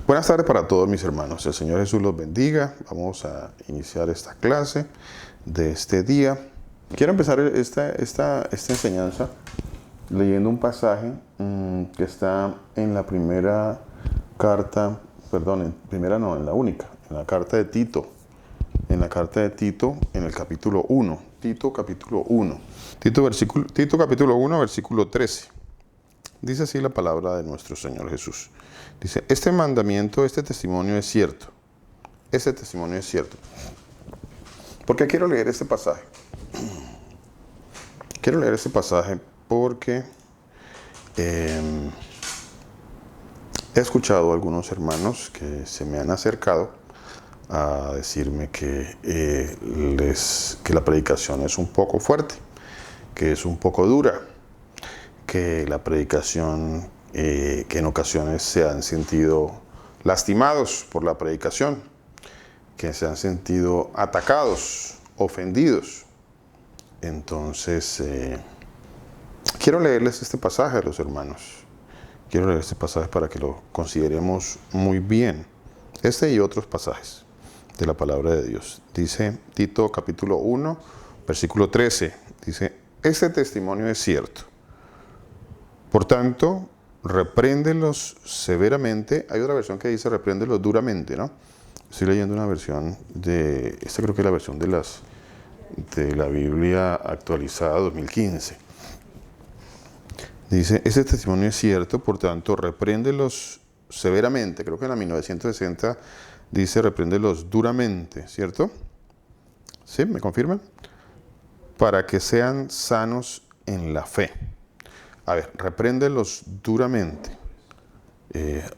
Buenas tardes para todos mis hermanos. El Señor Jesús los bendiga. Vamos a iniciar esta clase de este día. Quiero empezar esta enseñanza leyendo un pasaje que está en la primera carta, en la única, en la carta de Tito. En la carta de Tito, en el capítulo 1. Tito capítulo 1. Tito capítulo 1, versículo 13. Dice así la palabra de nuestro Señor Jesús. Dice, este mandamiento, este testimonio es cierto. Este testimonio es cierto. ¿Por qué quiero leer este pasaje? Quiero leer este pasaje porque he escuchado a algunos hermanos que se me han acercado a decirme que la predicación es un poco fuerte, que es un poco dura, que la predicación, que en ocasiones se han sentido lastimados por la predicación, que se han sentido atacados, ofendidos. Entonces, quiero leerles este pasaje a los hermanos. Quiero leer este pasaje para que lo consideremos muy bien. Este y otros pasajes de la palabra de Dios. Dice Tito capítulo 1, versículo 13. Dice, este testimonio es cierto. Por tanto, repréndelos severamente. Hay otra versión que dice repréndelos duramente, ¿no? Estoy leyendo una versión esta creo que es la versión de la Biblia actualizada 2015. Dice, ese testimonio es cierto, por tanto, repréndelos severamente. Creo que en la 1960 dice repréndelos duramente, ¿cierto? ¿Sí? ¿Me confirman? Para que sean sanos en la fe. A ver, repréndelos duramente.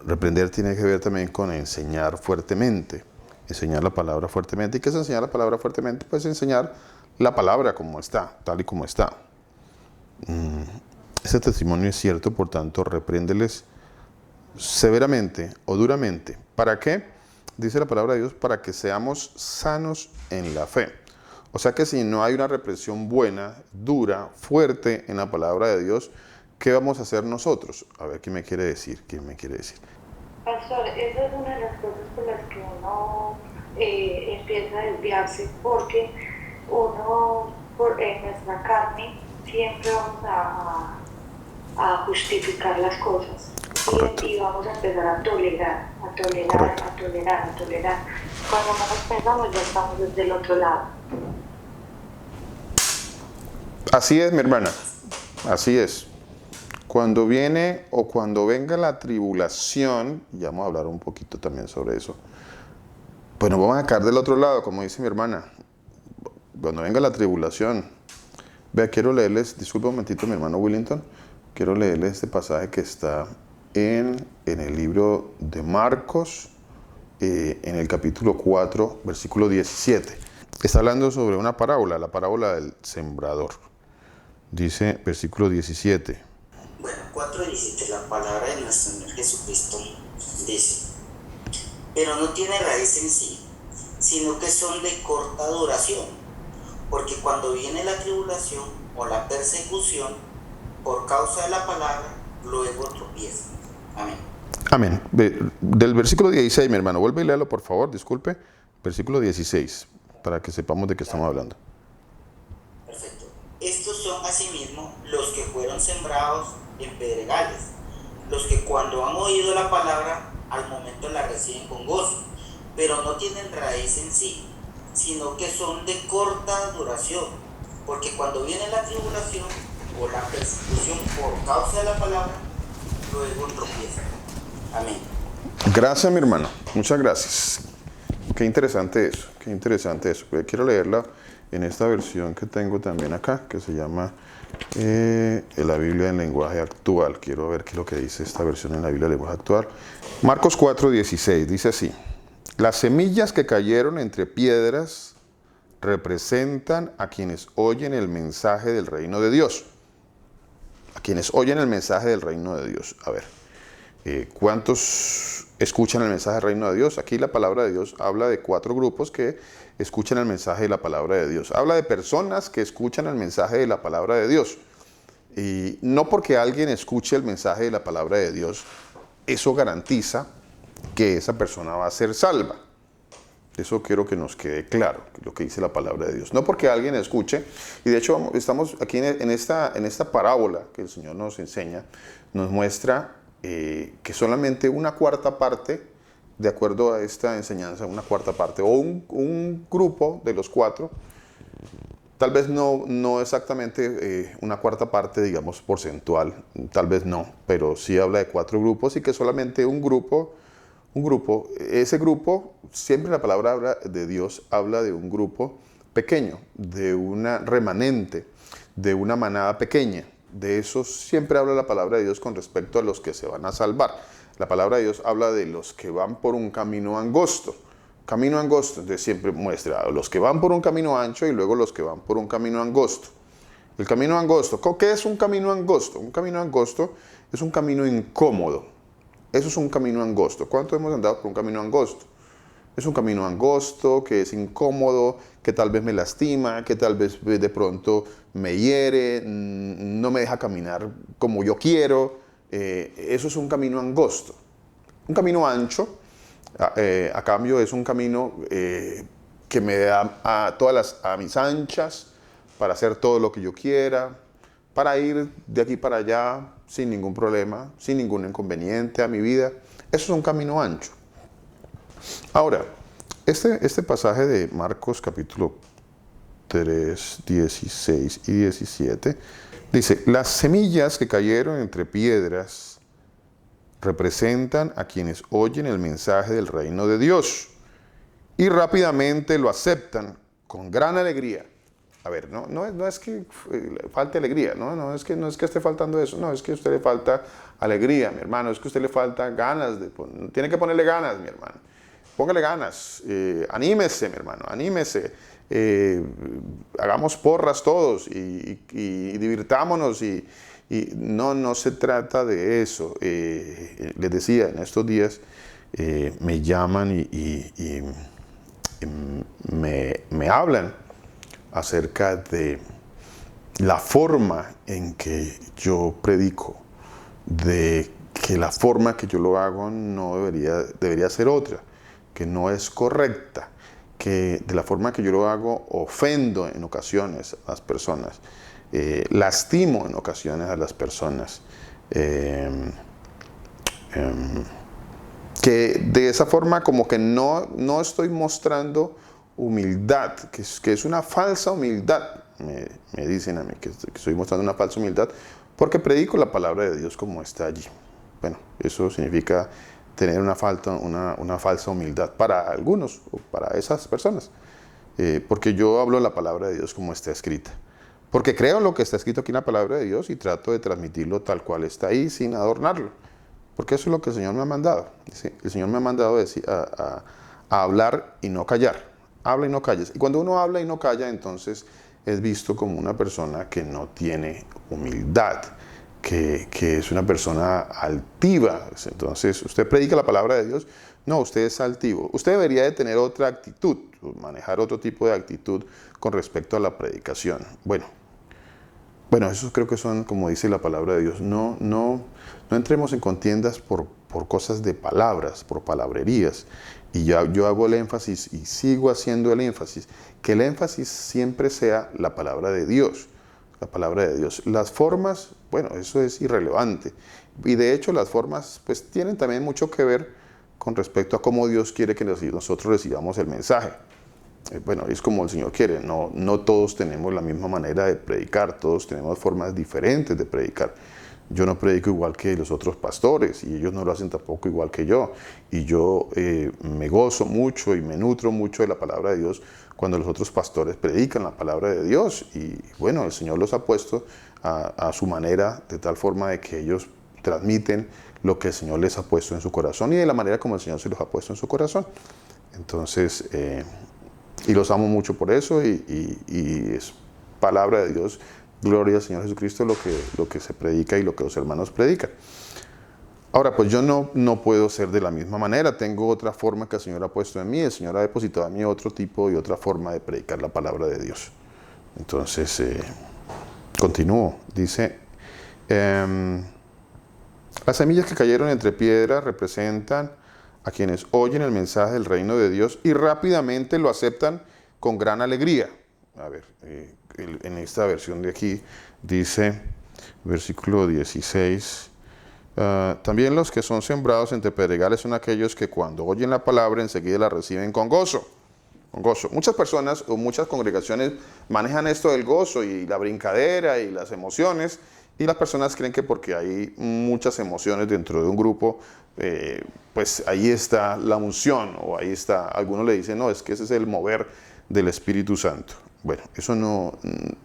Reprender tiene que ver también con enseñar fuertemente. Enseñar la palabra fuertemente. ¿Y qué es enseñar la palabra fuertemente? Pues enseñar la palabra como está, tal y como está. Este testimonio es cierto, por tanto, repréndeles severamente o duramente. ¿Para qué? Dice la palabra de Dios, para que seamos sanos en la fe. O sea que si no hay una represión buena, dura, fuerte en la palabra de Dios, ¿qué vamos a hacer nosotros? A ver, ¿qué me quiere decir? ¿Qué me quiere decir? Pastor, esa es una de las cosas por las que uno empieza a desviarse, porque uno, en nuestra carne, siempre vamos a justificar las cosas. Correcto. Y vamos a empezar a tolerar. Correcto. Cuando no nos pensamos, ya estamos desde el otro lado. Así es, mi hermana. Así es. Cuando viene o cuando venga la tribulación, ya vamos a hablar un poquito también sobre eso, pues nos vamos a caer del otro lado, como dice mi hermana. Cuando venga la tribulación, vea, quiero leerles, disculpe un momentito mi hermano Willington, quiero leerles este pasaje que está en el libro de Marcos, en el capítulo 4, versículo 17. Está hablando sobre una parábola, la parábola del sembrador. Dice, versículo 17. Bueno, 4:17, la palabra de nuestro Señor Jesucristo dice, pero no tiene raíz en sí, sino que son de corta duración, porque cuando viene la tribulación o la persecución por causa de la palabra, luego tropiezan. Amén. Amén. Del versículo 16, mi hermano, vuelve y léalo por favor, disculpe. Versículo 16, para que sepamos de qué estamos hablando. Perfecto. Estos son asimismo los que fueron sembrados en pedregales, los que cuando han oído la palabra, al momento la reciben con gozo, pero no tienen raíz en sí, sino que son de corta duración, porque cuando viene la tribulación o la persecución por causa de la palabra, luego tropiezan. Amén. Gracias, mi hermano. Muchas gracias. Qué interesante eso, qué interesante eso. Quiero leerla en esta versión que tengo también acá, que se llama la Biblia en lenguaje actual. Quiero ver qué es lo que dice esta versión en la Biblia en lenguaje actual. Marcos 4:16 dice así: las semillas que cayeron entre piedras representan a quienes oyen el mensaje del reino de Dios. A quienes oyen el mensaje del reino de Dios. A ver, ¿cuántos escuchan el mensaje del reino de Dios? Aquí la palabra de Dios habla de 4 grupos que escuchan el mensaje de la palabra de Dios. Habla de personas que escuchan el mensaje de la palabra de Dios. Y no porque alguien escuche el mensaje de la palabra de Dios, eso garantiza que esa persona va a ser salva. Eso quiero que nos quede claro, lo que dice la palabra de Dios. No porque alguien escuche, y de hecho estamos aquí en esta parábola que el Señor nos enseña, nos muestra que solamente una cuarta parte, de acuerdo a esta enseñanza, una cuarta parte, o un grupo de los 4, tal vez no exactamente una cuarta parte, digamos, porcentual, tal vez no, pero sí habla de 4 grupos y que solamente un grupo, ese grupo, siempre la palabra de Dios habla de un grupo pequeño, de una remanente, de una manada pequeña. De eso siempre habla la palabra de Dios con respecto a los que se van a salvar. La palabra de Dios habla de los que van por un camino angosto. Camino angosto, entonces siempre muestra a los que van por un camino ancho y luego los que van por un camino angosto. El camino angosto, ¿qué es un camino angosto? Un camino angosto es un camino incómodo. Eso es un camino angosto. ¿Cuánto hemos andado por un camino angosto? Es un camino angosto, que es incómodo, que tal vez me lastima, que tal vez de pronto me hiere, no me deja caminar como yo quiero. Eso es un camino angosto. Un camino ancho, a cambio, es un camino que me da a mis anchas para hacer todo lo que yo quiera, para ir de aquí para allá sin ningún problema, sin ningún inconveniente a mi vida. Eso es un camino ancho. Ahora, este pasaje de Marcos capítulo 3, 16 y 17, dice, las semillas que cayeron entre piedras representan a quienes oyen el mensaje del reino de Dios y rápidamente lo aceptan con gran alegría. A ver, no es que falte alegría, no es que esté faltando eso, no, es que a usted le falta alegría, mi hermano, es que a usted le falta ganas, tiene que ponerle ganas, mi hermano. Póngale ganas, anímese, mi hermano, anímese, hagamos porras todos y divirtámonos y no se trata de eso. Les decía, en estos días me llaman y me hablan acerca de la forma en que yo predico, de que la forma que yo lo hago no debería ser otra, que no es correcta, que de la forma que yo lo hago ofendo en ocasiones a las personas, lastimo en ocasiones a las personas, que de esa forma como que no estoy mostrando humildad, que es una falsa humildad. Me dicen a mí que estoy mostrando una falsa humildad porque predico la palabra de Dios como está allí. Bueno, eso significa tener una falsa humildad para algunos o para esas personas, porque yo hablo la palabra de Dios como está escrita, porque creo en lo que está escrito aquí en la palabra de Dios y trato de transmitirlo tal cual está ahí sin adornarlo, porque eso es lo que el Señor me ha mandado. ¿Sí? El Señor me ha mandado a hablar y no callar. Habla y no calles. Y cuando uno habla y no calla, entonces es visto como una persona que no tiene humildad, que es una persona altiva. Entonces, usted predica la palabra de Dios, no, usted es altivo. Usted debería de tener otra actitud, manejar otro tipo de actitud con respecto a la predicación. Bueno, eso creo que son, como dice la palabra de Dios, no entremos en contiendas por cosas de palabras, por palabrerías. Y yo hago el énfasis y sigo haciendo el énfasis, que el énfasis siempre sea la palabra de Dios, la palabra de Dios. Las formas, bueno, eso es irrelevante. Y de hecho las formas pues tienen también mucho que ver con respecto a cómo Dios quiere que nosotros recibamos el mensaje. Bueno, es como el Señor quiere, no todos tenemos la misma manera de predicar, todos tenemos formas diferentes de predicar. Yo no predico igual que los otros pastores y ellos no lo hacen tampoco igual que yo. Y yo me gozo mucho y me nutro mucho de la palabra de Dios cuando los otros pastores predican la palabra de Dios. Y bueno, el Señor los ha puesto a su manera, de tal forma de que ellos transmiten lo que el Señor les ha puesto en su corazón y de la manera como el Señor se los ha puesto en su corazón. Entonces, y los amo mucho por eso y es palabra de Dios. Gloria al Señor Jesucristo, lo que se predica y lo que los hermanos predican. Ahora, pues yo no puedo ser de la misma manera. Tengo otra forma que el Señor ha puesto en mí. El Señor ha depositado en mí otro tipo y otra forma de predicar la palabra de Dios. Entonces, continúo. Dice, las semillas que cayeron entre piedras representan a quienes oyen el mensaje del reino de Dios y rápidamente lo aceptan con gran alegría. A ver, en esta versión de aquí dice, versículo 16, también los que son sembrados entre pedregales son aquellos que cuando oyen la palabra enseguida la reciben con gozo. Con gozo. Muchas personas o muchas congregaciones manejan esto del gozo y la brincadera y las emociones, y las personas creen que porque hay muchas emociones dentro de un grupo, pues ahí está la unción, o ahí está, algunos le dicen, no, es que ese es el mover del Espíritu Santo. Bueno, eso no,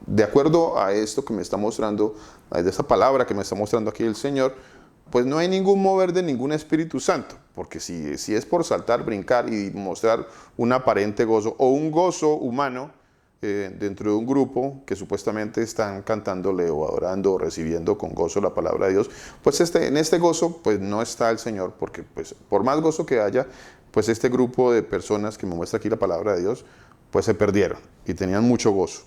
de acuerdo a esto que me está mostrando, a esa palabra que me está mostrando aquí el Señor, pues no hay ningún mover de ningún Espíritu Santo, porque si es por saltar, brincar y mostrar un aparente gozo o un gozo humano dentro de un grupo que supuestamente están cantándole o adorando o recibiendo con gozo la palabra de Dios, pues en este gozo pues no está el Señor, porque pues por más gozo que haya, pues este grupo de personas que me muestra aquí la palabra de Dios, pues se perdieron y tenían mucho gozo.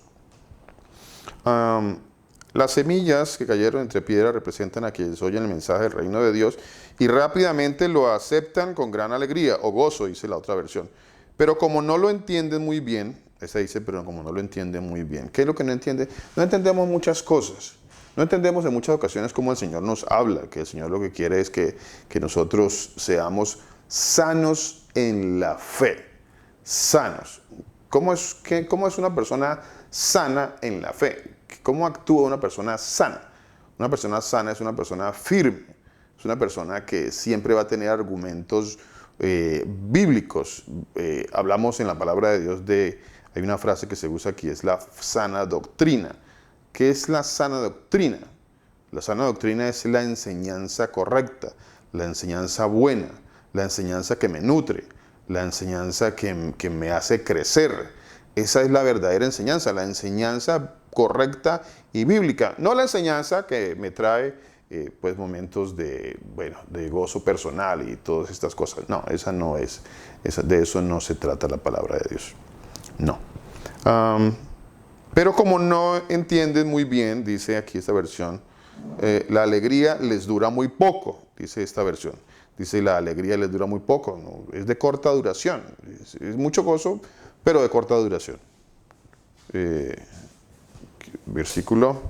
Las semillas que cayeron entre piedras representan a quienes oyen el mensaje del reino de Dios y rápidamente lo aceptan con gran alegría o gozo, dice la otra versión. Pero como no lo entienden muy bien, esta dice, pero como no lo entienden muy bien. ¿Qué es lo que no entiende? No entendemos muchas cosas. No entendemos en muchas ocasiones cómo el Señor nos habla, que el Señor lo que quiere es que nosotros seamos sanos en la fe. Sanos. ¿Cómo es una persona sana en la fe? ¿Cómo actúa una persona sana? Una persona sana es una persona firme, es una persona que siempre va a tener argumentos bíblicos. Hablamos en la palabra de Dios hay una frase que se usa aquí, es la sana doctrina. ¿Qué es la sana doctrina? La sana doctrina es la enseñanza correcta, la enseñanza buena, la enseñanza que me nutre, la enseñanza que me hace crecer. Esa es la verdadera enseñanza, la enseñanza correcta y bíblica, no la enseñanza que me trae pues momentos de gozo personal y todas estas cosas. No, esa no es, de eso no se trata la palabra de Dios. No. Pero como no entienden muy bien, dice aquí esta versión, la alegría les dura muy poco, dice esta versión. Dice, la alegría les dura muy poco, ¿no? Es de corta duración, es mucho gozo, pero de corta duración. Versículo.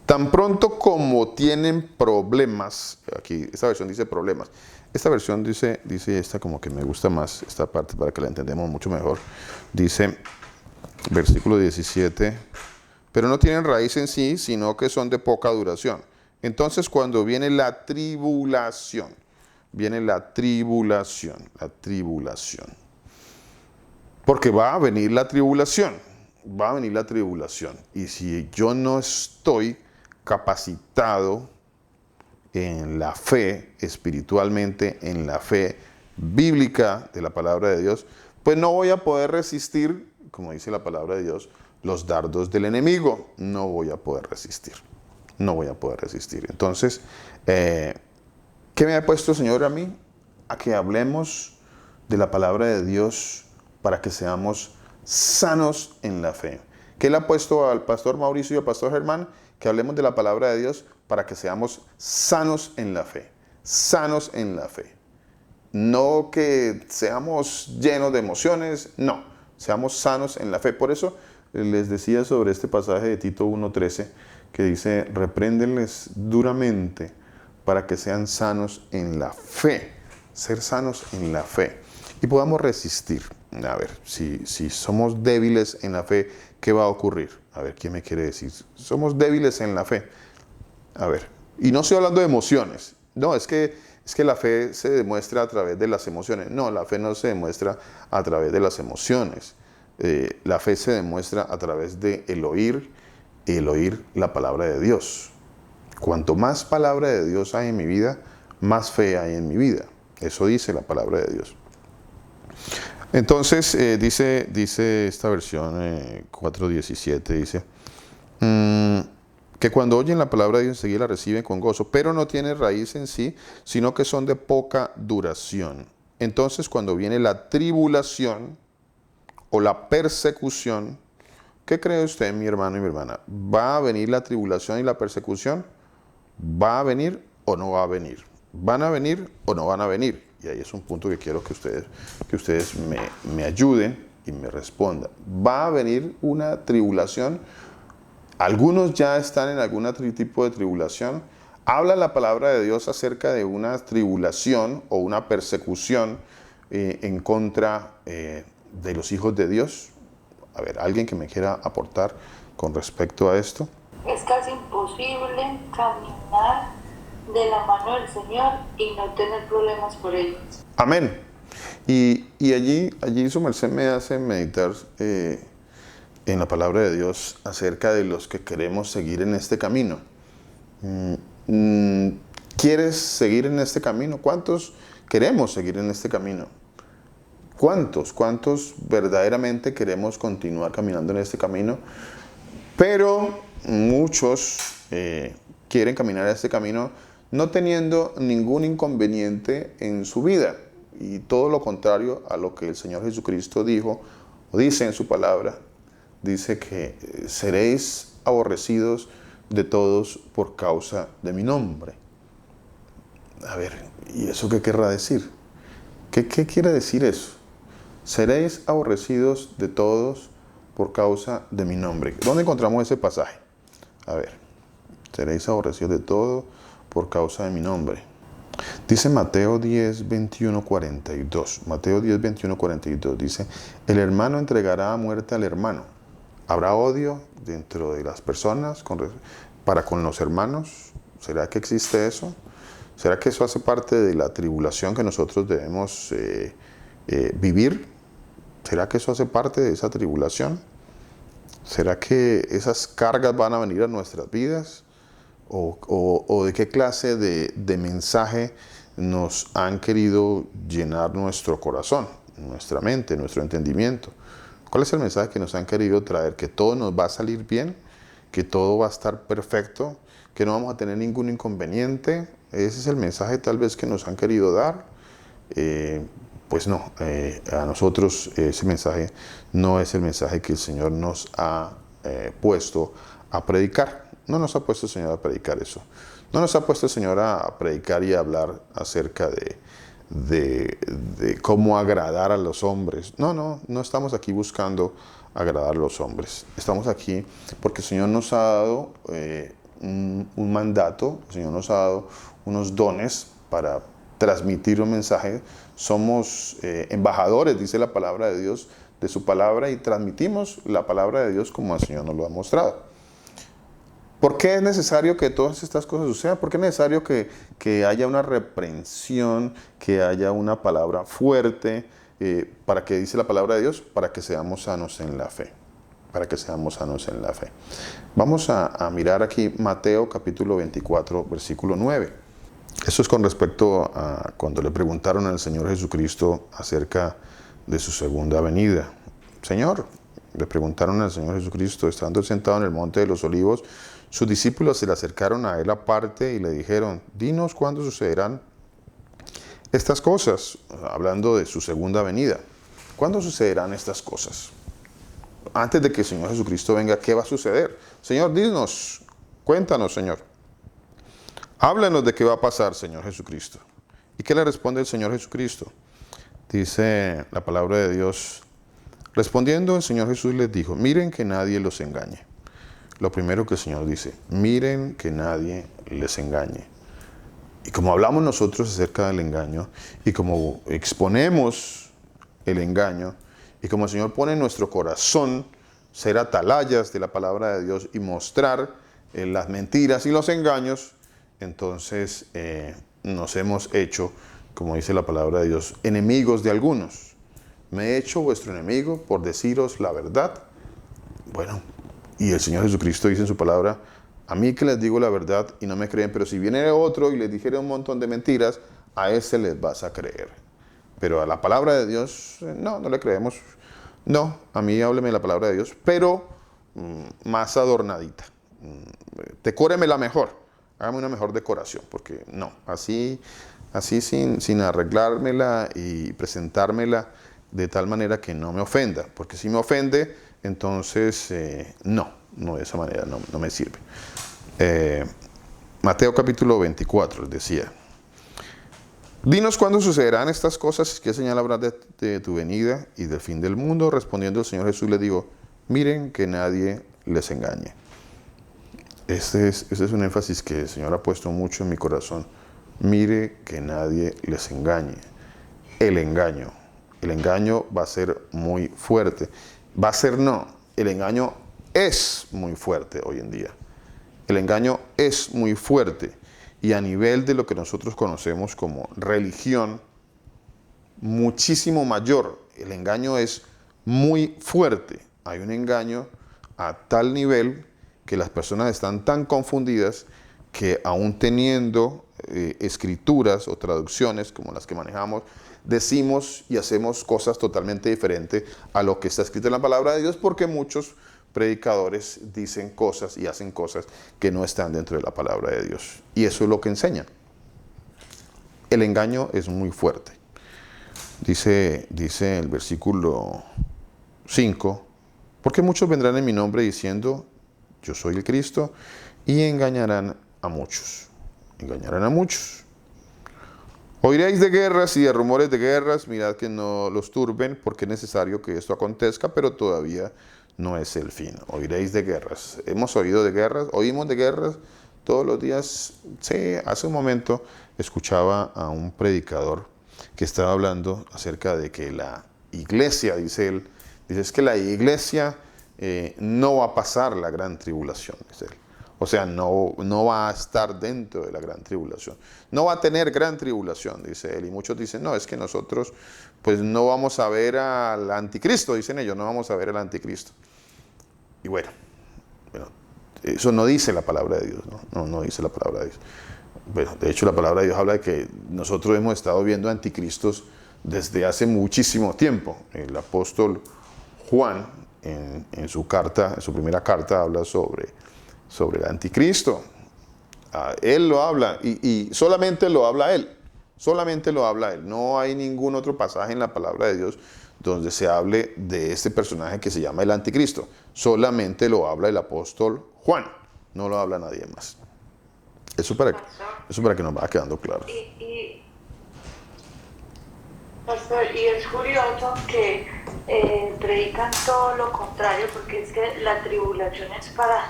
Tan pronto como tienen problemas, aquí esta versión dice problemas, esta versión dice esta como que me gusta más, esta parte para que la entendamos mucho mejor. Dice, versículo 17, pero no tienen raíz en sí, sino que son de poca duración. Entonces cuando viene la tribulación, porque va a venir la tribulación, y si yo no estoy capacitado en la fe, espiritualmente, en la fe bíblica de la palabra de Dios, pues no voy a poder resistir, como dice la palabra de Dios, los dardos del enemigo. No voy a poder resistir. Entonces, ¿qué me ha puesto el Señor a mí? A que hablemos de la palabra de Dios para que seamos sanos en la fe. ¿Qué le ha puesto al pastor Mauricio y al pastor Germán? Que hablemos de la palabra de Dios para que seamos sanos en la fe. Sanos en la fe. No que seamos llenos de emociones, no. Seamos sanos en la fe. Por eso les decía sobre este pasaje de Tito 1:13, que dice, repréndenles duramente para que sean sanos en la fe. Ser sanos en la fe. Y podamos resistir. A ver, si somos débiles en la fe, ¿qué va a ocurrir? A ver, ¿quién me quiere decir? Somos débiles en la fe. A ver, y no estoy hablando de emociones. No, es que la fe se demuestra a través de las emociones. No, la fe no se demuestra a través de las emociones. La fe se demuestra a través de el oír la palabra de Dios. Cuanto más palabra de Dios hay en mi vida, más fe hay en mi vida. Eso dice la palabra de Dios. Entonces, dice esta versión 4:17, dice, que cuando oyen la palabra de Dios enseguida la reciben con gozo, pero no tiene raíz en sí, sino que son de poca duración. Entonces, cuando viene la tribulación o la persecución, ¿qué cree usted, mi hermano y mi hermana? ¿Va a venir la tribulación y la persecución? ¿Va a venir o no va a venir? ¿Van a venir o no van a venir? Y ahí es un punto que quiero que ustedes me ayuden y me respondan. ¿Va a venir una tribulación? Algunos ya están en algún tipo de tribulación. ¿Habla la palabra de Dios acerca de una tribulación o una persecución en contra de los hijos de Dios? A ver, ¿alguien que me quiera aportar con respecto a esto? Es casi imposible caminar de la mano del Señor y no tener problemas por ello. Amén. Y allí su merced me hace meditar en la palabra de Dios acerca de los que queremos seguir en este camino. ¿Quieres seguir en este camino? ¿Cuántos queremos seguir en este camino? ¿Cuántos verdaderamente queremos continuar caminando en este camino? Pero muchos quieren caminar este camino no teniendo ningún inconveniente en su vida. Y todo lo contrario a lo que el Señor Jesucristo dijo o dice en su palabra. Dice que seréis aborrecidos de todos por causa de mi nombre. A ver, ¿y eso qué querrá decir? ¿Qué quiere decir eso? Seréis aborrecidos de todos por causa de mi nombre. ¿Dónde encontramos ese pasaje? A ver, seréis aborrecidos de todos por causa de mi nombre. Dice Mateo 10, 21, 42. Mateo 10, 21, 42. Dice, el hermano entregará a muerte al hermano. ¿Habrá odio dentro de las personas para con los hermanos? ¿Será que existe eso? ¿Será que eso hace parte de la tribulación que nosotros debemos vivir? ¿Será que eso hace parte de esa tribulación? ¿Será que esas cargas van a venir a nuestras vidas? ¿O de qué clase de mensaje nos han querido llenar nuestro corazón, nuestra mente, nuestro entendimiento? ¿Cuál es el mensaje que nos han querido traer? ¿Que todo nos va a salir bien? ¿Que todo va a estar perfecto? ¿Que no vamos a tener ningún inconveniente? Ese es el mensaje tal vez que nos han querido dar. Pues no, a nosotros ese mensaje no es el mensaje que el Señor nos ha puesto a predicar. No nos ha puesto el Señor a predicar eso. No nos ha puesto el Señor a predicar y a hablar acerca de cómo agradar a los hombres. No estamos aquí buscando agradar a los hombres. Estamos aquí porque el Señor nos ha dado un mandato, el Señor nos ha dado unos dones para transmitir un mensaje. Somos embajadores, dice la palabra de Dios, de su palabra, y transmitimos la palabra de Dios como el Señor nos lo ha mostrado. ¿Por qué es necesario que todas estas cosas sucedan? ¿Por qué es necesario que haya una reprensión, que haya una palabra fuerte? ¿Para qué dice la palabra de Dios? Para que seamos sanos en la fe. Para que seamos sanos en la fe. Vamos a mirar aquí Mateo capítulo 24, versículo 9. Eso es con respecto a cuando le preguntaron al Señor Jesucristo acerca de su segunda venida. Señor, le preguntaron al Señor Jesucristo, estando sentado en el monte de los olivos, sus discípulos se le acercaron a él aparte y le dijeron, dinos cuándo sucederán estas cosas, hablando de su segunda venida. ¿Cuándo sucederán estas cosas? Antes de que el Señor Jesucristo venga, ¿qué va a suceder? Señor, dinos, cuéntanos, Señor. Háblanos de qué va a pasar, Señor Jesucristo. ¿Y qué le responde el Señor Jesucristo? Dice la palabra de Dios, respondiendo el Señor Jesús les dijo, miren que nadie los engañe. Lo primero que el Señor dice, miren que nadie les engañe. Y como hablamos nosotros acerca del engaño, y como exponemos el engaño, y como el Señor pone en nuestro corazón ser atalayas de la palabra de Dios y mostrar las mentiras y los engaños, entonces nos hemos hecho, como dice la palabra de Dios, enemigos de algunos. Me he hecho vuestro enemigo por deciros la verdad. Bueno, y el Señor Jesucristo dice en su palabra, a mí que les digo la verdad y no me creen, pero si viene otro y les dijera un montón de mentiras, a ese les vas a creer. Pero a la palabra de Dios, no le creemos. No, a mí hábleme la palabra de Dios, pero más adornadita. Decóremela mejor, hágame una mejor decoración, porque no, así sin arreglármela y presentármela de tal manera que no me ofenda, porque si me ofende, entonces no de esa manera no me sirve. Mateo capítulo 24 decía, Dinos cuándo sucederán estas cosas y qué señal habrá de tu venida y del fin del mundo. Respondiendo el Señor Jesús le dijo, miren que nadie les engañe. Este es un énfasis que el Señor ha puesto mucho en mi corazón. Mire que nadie les engañe. El engaño va a ser muy fuerte. El engaño es muy fuerte hoy en día. El engaño es muy fuerte. Y a nivel de lo que nosotros conocemos como religión, muchísimo mayor. El engaño es muy fuerte. Hay un engaño a tal nivel que las personas están tan confundidas que aún teniendo escrituras o traducciones como las que manejamos, decimos y hacemos cosas totalmente diferentes a lo que está escrito en la palabra de Dios, porque muchos predicadores dicen cosas y hacen cosas que no están dentro de la palabra de Dios. Y eso es lo que enseñan. El engaño es muy fuerte. Dice el versículo 5, porque muchos vendrán en mi nombre diciendo, yo soy el Cristo, y engañarán a muchos. Engañarán a muchos. Oiréis de guerras y de rumores de guerras, mirad que no los turben, porque es necesario que esto acontezca, pero todavía no es el fin. Oiréis de guerras. Hemos oído de guerras, oímos de guerras todos los días. Sí, hace un momento escuchaba a un predicador que estaba hablando acerca de que la iglesia, dice él, es que la iglesia no va a pasar la gran tribulación, dice él. O sea, no va a estar dentro de la gran tribulación. No va a tener gran tribulación, dice él. Y muchos dicen, no, es que nosotros pues no vamos a ver al anticristo, dicen ellos, no vamos a ver al anticristo. Y bueno, eso no dice la palabra de Dios, ¿no? No dice la palabra de Dios. Bueno, de hecho la palabra de Dios habla de que nosotros hemos estado viendo anticristos desde hace muchísimo tiempo. El apóstol Juan, en su primera carta, habla sobre el anticristo. Él lo habla y solamente lo habla él. Solamente lo habla él. No hay ningún otro pasaje en la palabra de Dios donde se hable de este personaje que se llama el anticristo. Solamente lo habla el apóstol Juan. No lo habla nadie más. Eso para que nos vaya quedando claro. Pastor, y es curioso que predican todo lo contrario, porque es que la tribulación es para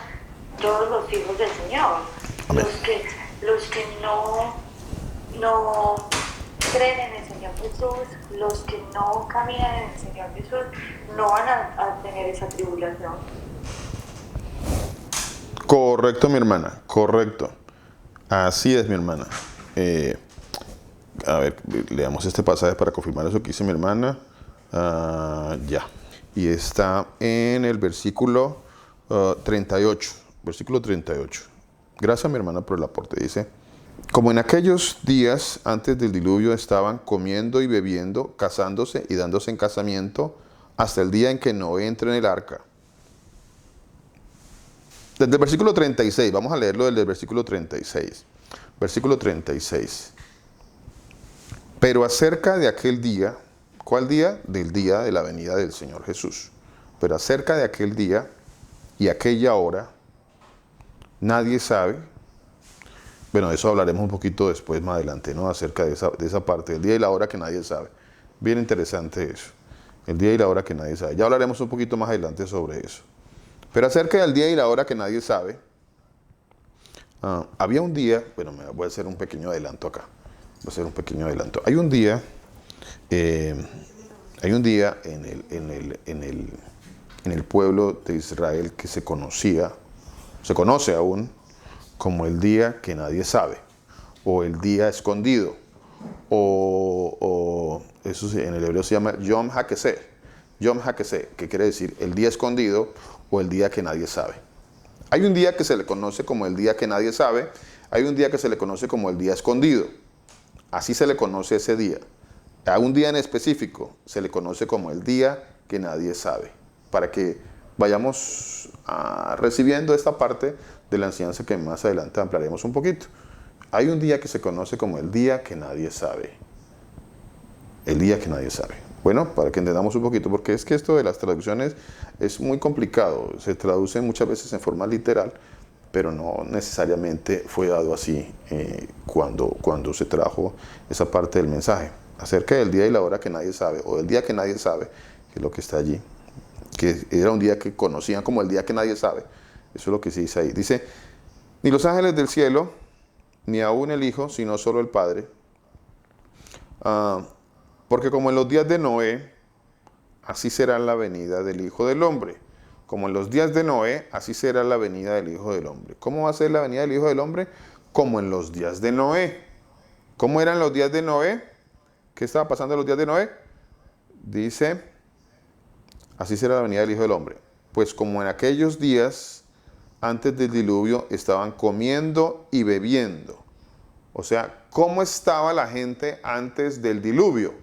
todos los hijos del Señor. Amén. Los que no creen en el Señor Jesús, los que no caminan en el Señor Jesús, no van a tener esa tribulación. Correcto, mi hermana, correcto. Así es, mi hermana. A ver, leamos este pasaje para confirmar eso que dice mi hermana. Ya. Y está en el versículo 38. Versículo 38. Gracias, mi hermana, por el aporte. Dice, como en aquellos días antes del diluvio estaban comiendo y bebiendo, casándose y dándose en casamiento, hasta el día en que Noé entra en el arca. Desde el versículo 36, vamos a leerlo desde el versículo 36. Versículo 36. Pero acerca de aquel día, ¿cuál día? Del día de la venida del Señor Jesús. Pero acerca de aquel día y aquella hora, nadie sabe. Bueno, de eso hablaremos un poquito después, más adelante, ¿no? Acerca de esa parte, del día y la hora que nadie sabe. Bien interesante eso. El día y la hora que nadie sabe. Ya hablaremos un poquito más adelante sobre eso. Pero acerca del día y la hora que nadie sabe, había un día, bueno, me voy a hacer un pequeño adelanto acá. Voy a hacer un pequeño adelanto. Hay un día en el pueblo de Israel que se conoce aún como el día que nadie sabe, o el día escondido, o eso en el hebreo se llama Yom HaKesed. Yom HaKesed, que quiere decir el día escondido o el día que nadie sabe. Hay un día que se le conoce como el día que nadie sabe, hay un día que se le conoce como el día escondido. Así se le conoce ese día. A un día en específico se le conoce como el día que nadie sabe. Para que vayamos recibiendo esta parte de la enseñanza que más adelante ampliaremos un poquito. Hay un día que se conoce como el día que nadie sabe. El día que nadie sabe. Bueno, para que entendamos un poquito, porque es que esto de las traducciones es muy complicado. Se traduce muchas veces en forma literal pero no necesariamente fue dado así cuando se trajo esa parte del mensaje. Acerca del día y la hora que nadie sabe, o del día que nadie sabe, que es lo que está allí, que era un día que conocían como el día que nadie sabe. Eso es lo que se dice ahí. Dice, ni los ángeles del cielo, ni aún el Hijo, sino solo el Padre. Porque como en los días de Noé, así será la venida del Hijo del Hombre. Como en los días de Noé, así será la venida del Hijo del Hombre. ¿Cómo va a ser la venida del Hijo del Hombre? Como en los días de Noé. ¿Cómo eran los días de Noé? ¿Qué estaba pasando en los días de Noé? Dice, así será la venida del Hijo del Hombre. Pues como en aquellos días, antes del diluvio, estaban comiendo y bebiendo. O sea, ¿cómo estaba la gente antes del diluvio?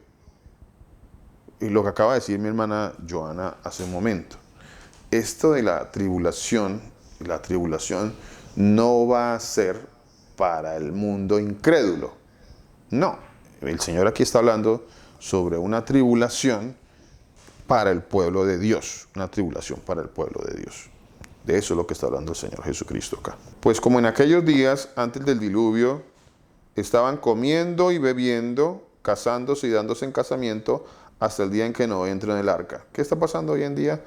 Y lo que acaba de decir mi hermana Joana hace un momento. Esto de la tribulación no va a ser para el mundo incrédulo. No, el Señor aquí está hablando sobre una tribulación para el pueblo de Dios. Una tribulación para el pueblo de Dios. De eso es lo que está hablando el Señor Jesucristo acá. Pues como en aquellos días, antes del diluvio, estaban comiendo y bebiendo, casándose y dándose en casamiento, hasta el día en que Noé entró en el arca. ¿Qué está pasando hoy en día?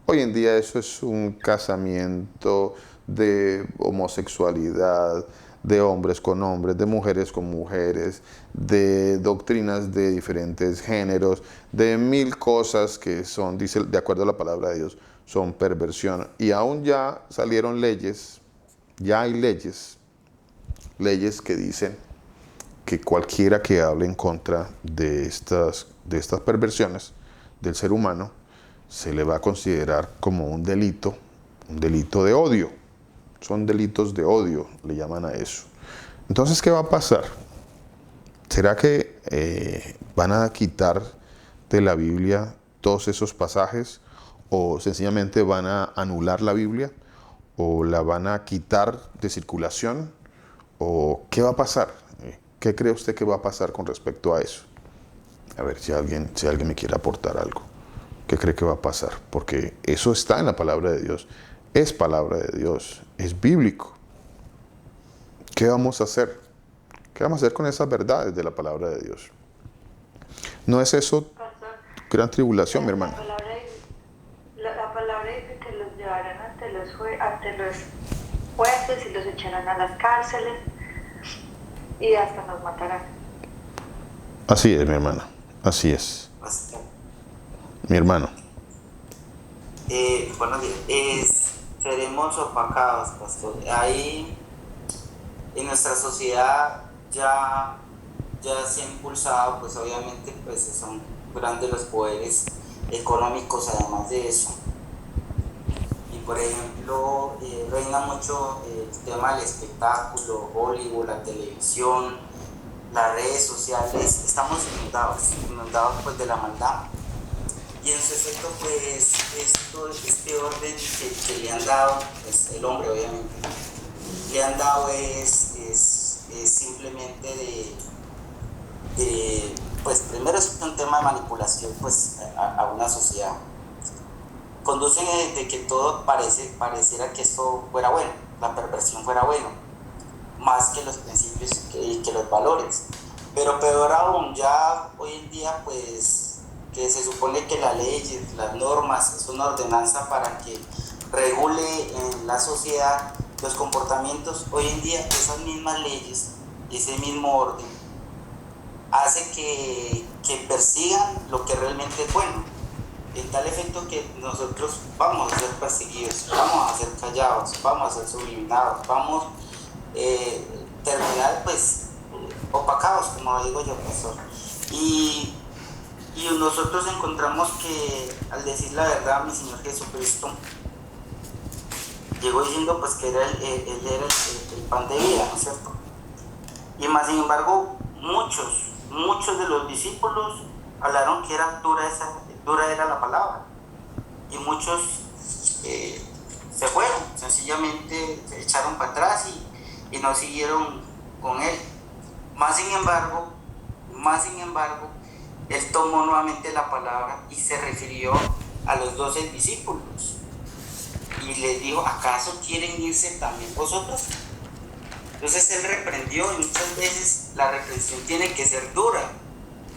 Hoy en día eso es un casamiento de homosexualidad, de hombres con hombres, de mujeres con mujeres, de doctrinas de diferentes géneros, de mil cosas que son, dice, de acuerdo a la palabra de Dios, son perversión. Y aún ya salieron leyes, ya hay leyes que dicen que cualquiera que hable en contra de estas perversiones del ser humano, se le va a considerar como un delito de odio. Son delitos de odio, le llaman a eso. Entonces, ¿qué va a pasar? ¿Será que van a quitar de la Biblia todos esos pasajes? ¿O sencillamente van a anular la Biblia? ¿O la van a quitar de circulación? ¿O qué va a pasar? ¿Qué cree usted que va a pasar con respecto a eso? A ver si alguien me quiere aportar algo. ¿Qué cree que va a pasar? Porque eso está en la palabra de Dios. Es palabra de Dios. Es bíblico. ¿Qué vamos a hacer? ¿Qué vamos a hacer con esas verdades de la palabra de Dios? ¿No es eso gran tribulación, mi hermano? La palabra dice que los llevarán ante los jueces y los echarán a las cárceles y hasta nos matarán. Así es, mi hermana. Así es. Mi hermano. Buenos días. Seremos opacados, pastor. Ahí en nuestra sociedad ya se ha impulsado, pues obviamente pues son grandes los poderes económicos además de eso. Y por ejemplo, reina mucho el tema del espectáculo, Hollywood, la televisión, las redes sociales. Estamos inundados pues de la maldad. Y en su efecto, pues, este orden que le han dado, pues, el hombre obviamente, le han dado es simplemente pues, primero es un tema de manipulación, pues, a una sociedad. Conducen de que todo pareciera que esto fuera bueno, la perversión fuera bueno, más que los principios y que los valores. Pero peor aún, ya hoy en día, pues, que se supone que la ley, las normas, es una ordenanza para que regule en la sociedad los comportamientos. Hoy en día esas mismas leyes, ese mismo orden, hace que persigan lo que realmente es bueno, en tal efecto que nosotros vamos a ser perseguidos, vamos a ser callados, vamos a ser subliminados, vamos a terminar pues opacados, como lo digo yo, pastor. Y nosotros encontramos que al decir la verdad, mi Señor Jesucristo llegó diciendo pues que él era el pan de vida, ¿no es cierto? Y más sin embargo, muchos de los discípulos hablaron que dura era la palabra. Y muchos se fueron, sencillamente se echaron para atrás y no siguieron con él. Más sin embargo, él tomó nuevamente la palabra y se refirió a los 12 discípulos. y les dijo, ¿acaso quieren irse también vosotros? Entonces él reprendió, y muchas veces la reprensión tiene que ser dura.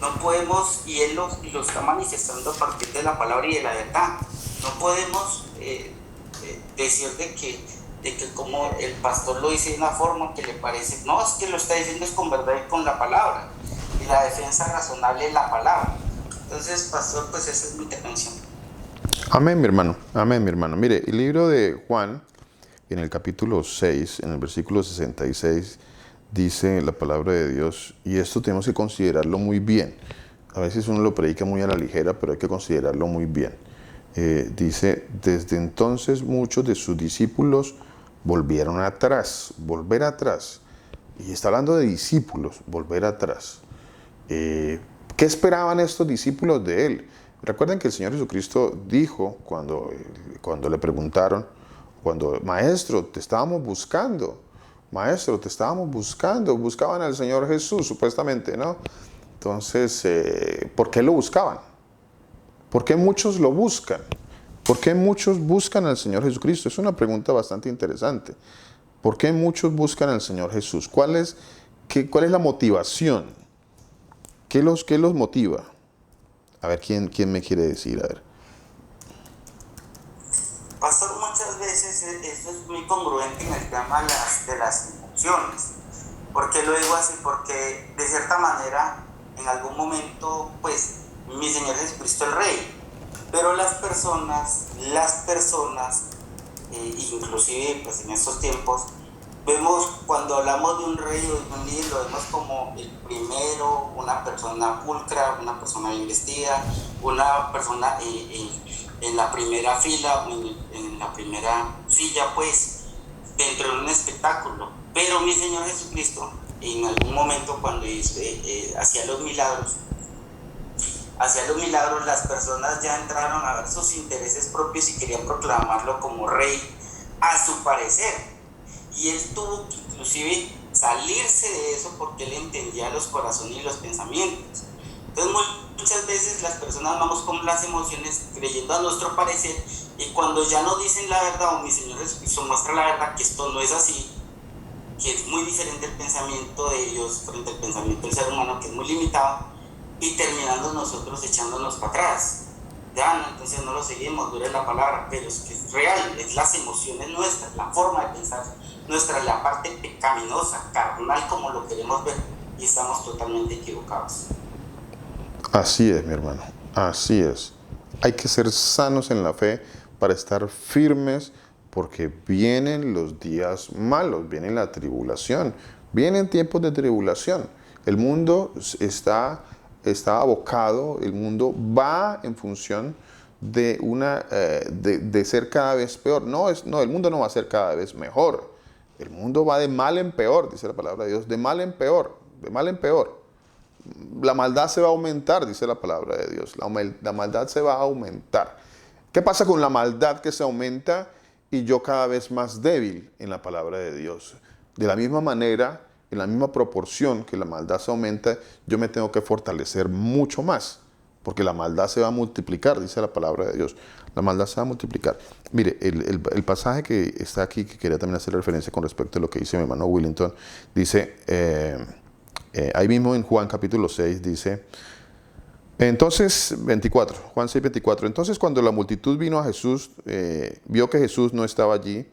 No podemos, y él lo está manifestando a partir de la palabra y de la verdad, no podemos decir de que como el pastor lo dice de una forma que le parece, no, es que lo está diciendo es con verdad y con la palabra, y la defensa razonable es la palabra. Entonces, pastor, pues esa es mi intervención. Amén, mi hermano. Amén, mi hermano. Mire, el libro de Juan, en el capítulo 6, en el versículo 66, dice la palabra de Dios, y esto tenemos que considerarlo muy bien. A veces uno lo predica muy a la ligera, pero hay que considerarlo muy bien. Dice, desde entonces muchos de sus discípulos volvieron atrás, volver atrás. Y está hablando de discípulos, volver atrás. ¿Qué esperaban estos discípulos de él? Recuerden que el Señor Jesucristo dijo cuando le preguntaron, Maestro, te estábamos buscando. Maestro, te estábamos buscando. Buscaban al Señor Jesús, supuestamente, ¿no? Entonces, ¿por qué lo buscaban? ¿Por qué muchos lo buscan? ¿Por qué muchos buscan al Señor Jesucristo? Es una pregunta bastante interesante. ¿Por qué muchos buscan al Señor Jesús? ¿Cuál es la motivación? ¿Qué los motiva? A ver, ¿quién me quiere decir? A ver. Pastor, muchas veces eso es muy congruente en el tema de las emociones. ¿Por qué lo digo así? Porque de cierta manera, en algún momento, pues, mi Señor Jesucristo el Rey, pero las personas, inclusive pues en estos tiempos, vemos cuando hablamos de un rey o de un líder, lo vemos como el primero, una persona pulcra, una persona bien vestida, una persona en la primera fila, en la primera silla, pues, dentro de un espectáculo. Pero mi Señor Jesucristo, en algún momento cuando hacía los milagros, las personas ya entraron a ver sus intereses propios y querían proclamarlo como rey a su parecer. Y él tuvo que inclusive salirse de eso porque él entendía los corazones y los pensamientos. Entonces muchas veces las personas vamos con las emociones creyendo a nuestro parecer, y cuando ya nos dicen la verdad, o mi Señor Jesucristo muestra la verdad, que esto no es así, que es muy diferente el pensamiento de Dios frente al pensamiento del ser humano, que es muy limitado, y terminando nosotros echándonos para atrás. Ya, no, entonces no lo seguimos, dura la palabra, pero es que es real, es las emociones nuestras, la forma de pensar nuestra, la parte pecaminosa, carnal, como lo queremos ver, y estamos totalmente equivocados. Así es, mi hermano, así es. Hay que ser sanos en la fe para estar firmes, porque vienen los días malos, viene la tribulación, vienen tiempos de tribulación. El mundo está abocado, el mundo va en función de ser cada vez peor. No, el mundo no va a ser cada vez mejor. El mundo va de mal en peor, dice la palabra de Dios, de mal en peor, de mal en peor. La maldad se va a aumentar, dice la palabra de Dios. La maldad se va a aumentar. ¿Qué pasa con la maldad que se aumenta y yo cada vez más débil en la palabra de Dios? De la misma manera, en la misma proporción que la maldad se aumenta, yo me tengo que fortalecer mucho más, porque la maldad se va a multiplicar, dice la palabra de Dios. La maldad se va a multiplicar. Mire, el pasaje que está aquí, que quería también hacer referencia con respecto a lo que dice mi hermano Willington, dice, ahí mismo en Juan capítulo 6, dice, entonces, 24, Juan 6, 24, entonces cuando la multitud vino a Jesús, vio que Jesús no estaba allí,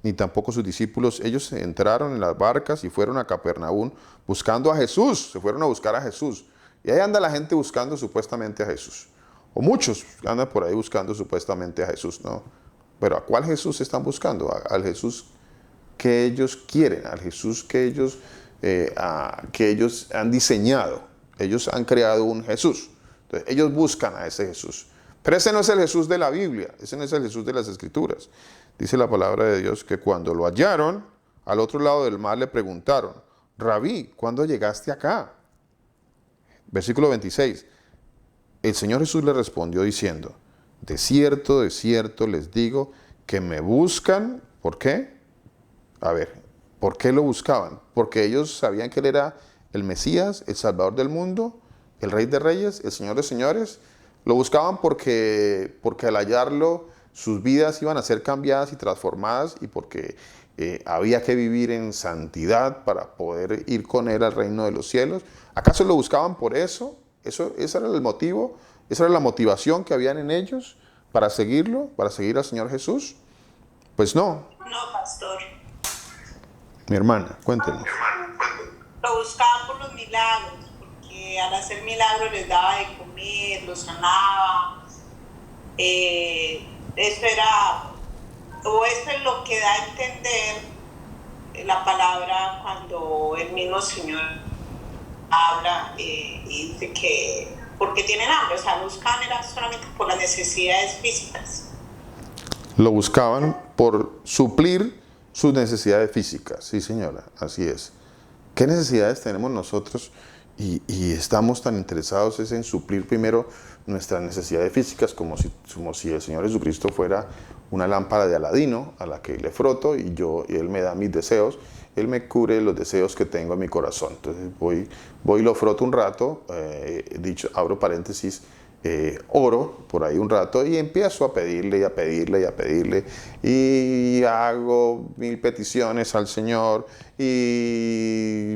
ni tampoco sus discípulos, ellos entraron en las barcas y fueron a Capernaum buscando a Jesús, se fueron a buscar a Jesús. Y ahí anda la gente buscando supuestamente a Jesús. O muchos andan por ahí buscando supuestamente a Jesús, ¿no? Pero ¿a cuál Jesús están buscando? Al Jesús que ellos quieren, al Jesús que ellos han diseñado. Ellos han creado un Jesús. Entonces, ellos buscan a ese Jesús. Pero ese no es el Jesús de la Biblia, ese no es el Jesús de las Escrituras. Dice la palabra de Dios que cuando lo hallaron, al otro lado del mar le preguntaron, Rabí, ¿cuándo llegaste acá? Versículo 26. El Señor Jesús le respondió diciendo, de cierto les digo que me buscan. ¿Por qué? A ver, ¿por qué lo buscaban? Porque ellos sabían que Él era el Mesías, el Salvador del mundo, el Rey de Reyes, el Señor de Señores. Lo buscaban porque al hallarlo sus vidas iban a ser cambiadas y transformadas y porque había que vivir en santidad para poder ir con Él al reino de los cielos. ¿Acaso lo buscaban por eso? ¿Ese era el motivo? ¿Esa era la motivación que habían en ellos para seguirlo, para seguir al Señor Jesús? Pues no. No, pastor. Mi hermana, cuéntenos. Lo buscaban por los milagros, porque al hacer milagros les daba de comer, los sanaba. Esto es lo que da a entender la palabra cuando el mismo Señor habla y dice que porque tienen hambre, o sea, buscaban era solamente por las necesidades físicas. Lo buscaban por suplir sus necesidades físicas, sí señora, así es. ¿Qué necesidades tenemos nosotros? Y estamos tan interesados en suplir primero nuestras necesidades físicas como si el Señor Jesucristo fuera una lámpara de Aladino a la que le froto y Él me da mis deseos, Él me cubre los deseos que tengo en mi corazón. Entonces voy y lo froto un rato, abro paréntesis, oro por ahí un rato y empiezo a pedirle y a pedirle y a pedirle y hago 1000 peticiones al Señor y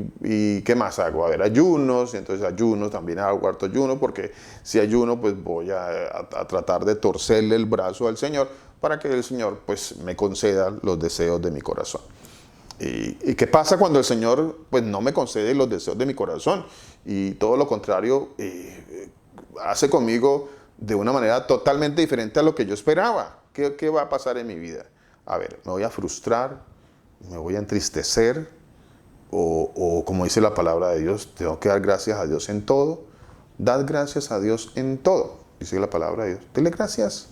¿qué más hago? A ver, ayunos, y entonces ayuno, también hago harto ayuno porque si ayuno pues voy a tratar de torcerle el brazo al Señor para que el Señor pues me conceda los deseos de mi corazón. ¿Y qué pasa cuando el Señor pues no me concede los deseos de mi corazón? Y todo lo contrario, hace conmigo de una manera totalmente diferente a lo que yo esperaba. ¿Qué va a pasar en mi vida? A ver, me voy a frustrar, me voy a entristecer, o como dice la palabra de Dios, tengo que dar gracias a Dios en todo. Dad gracias a Dios en todo, dice la palabra de Dios. Dele gracias,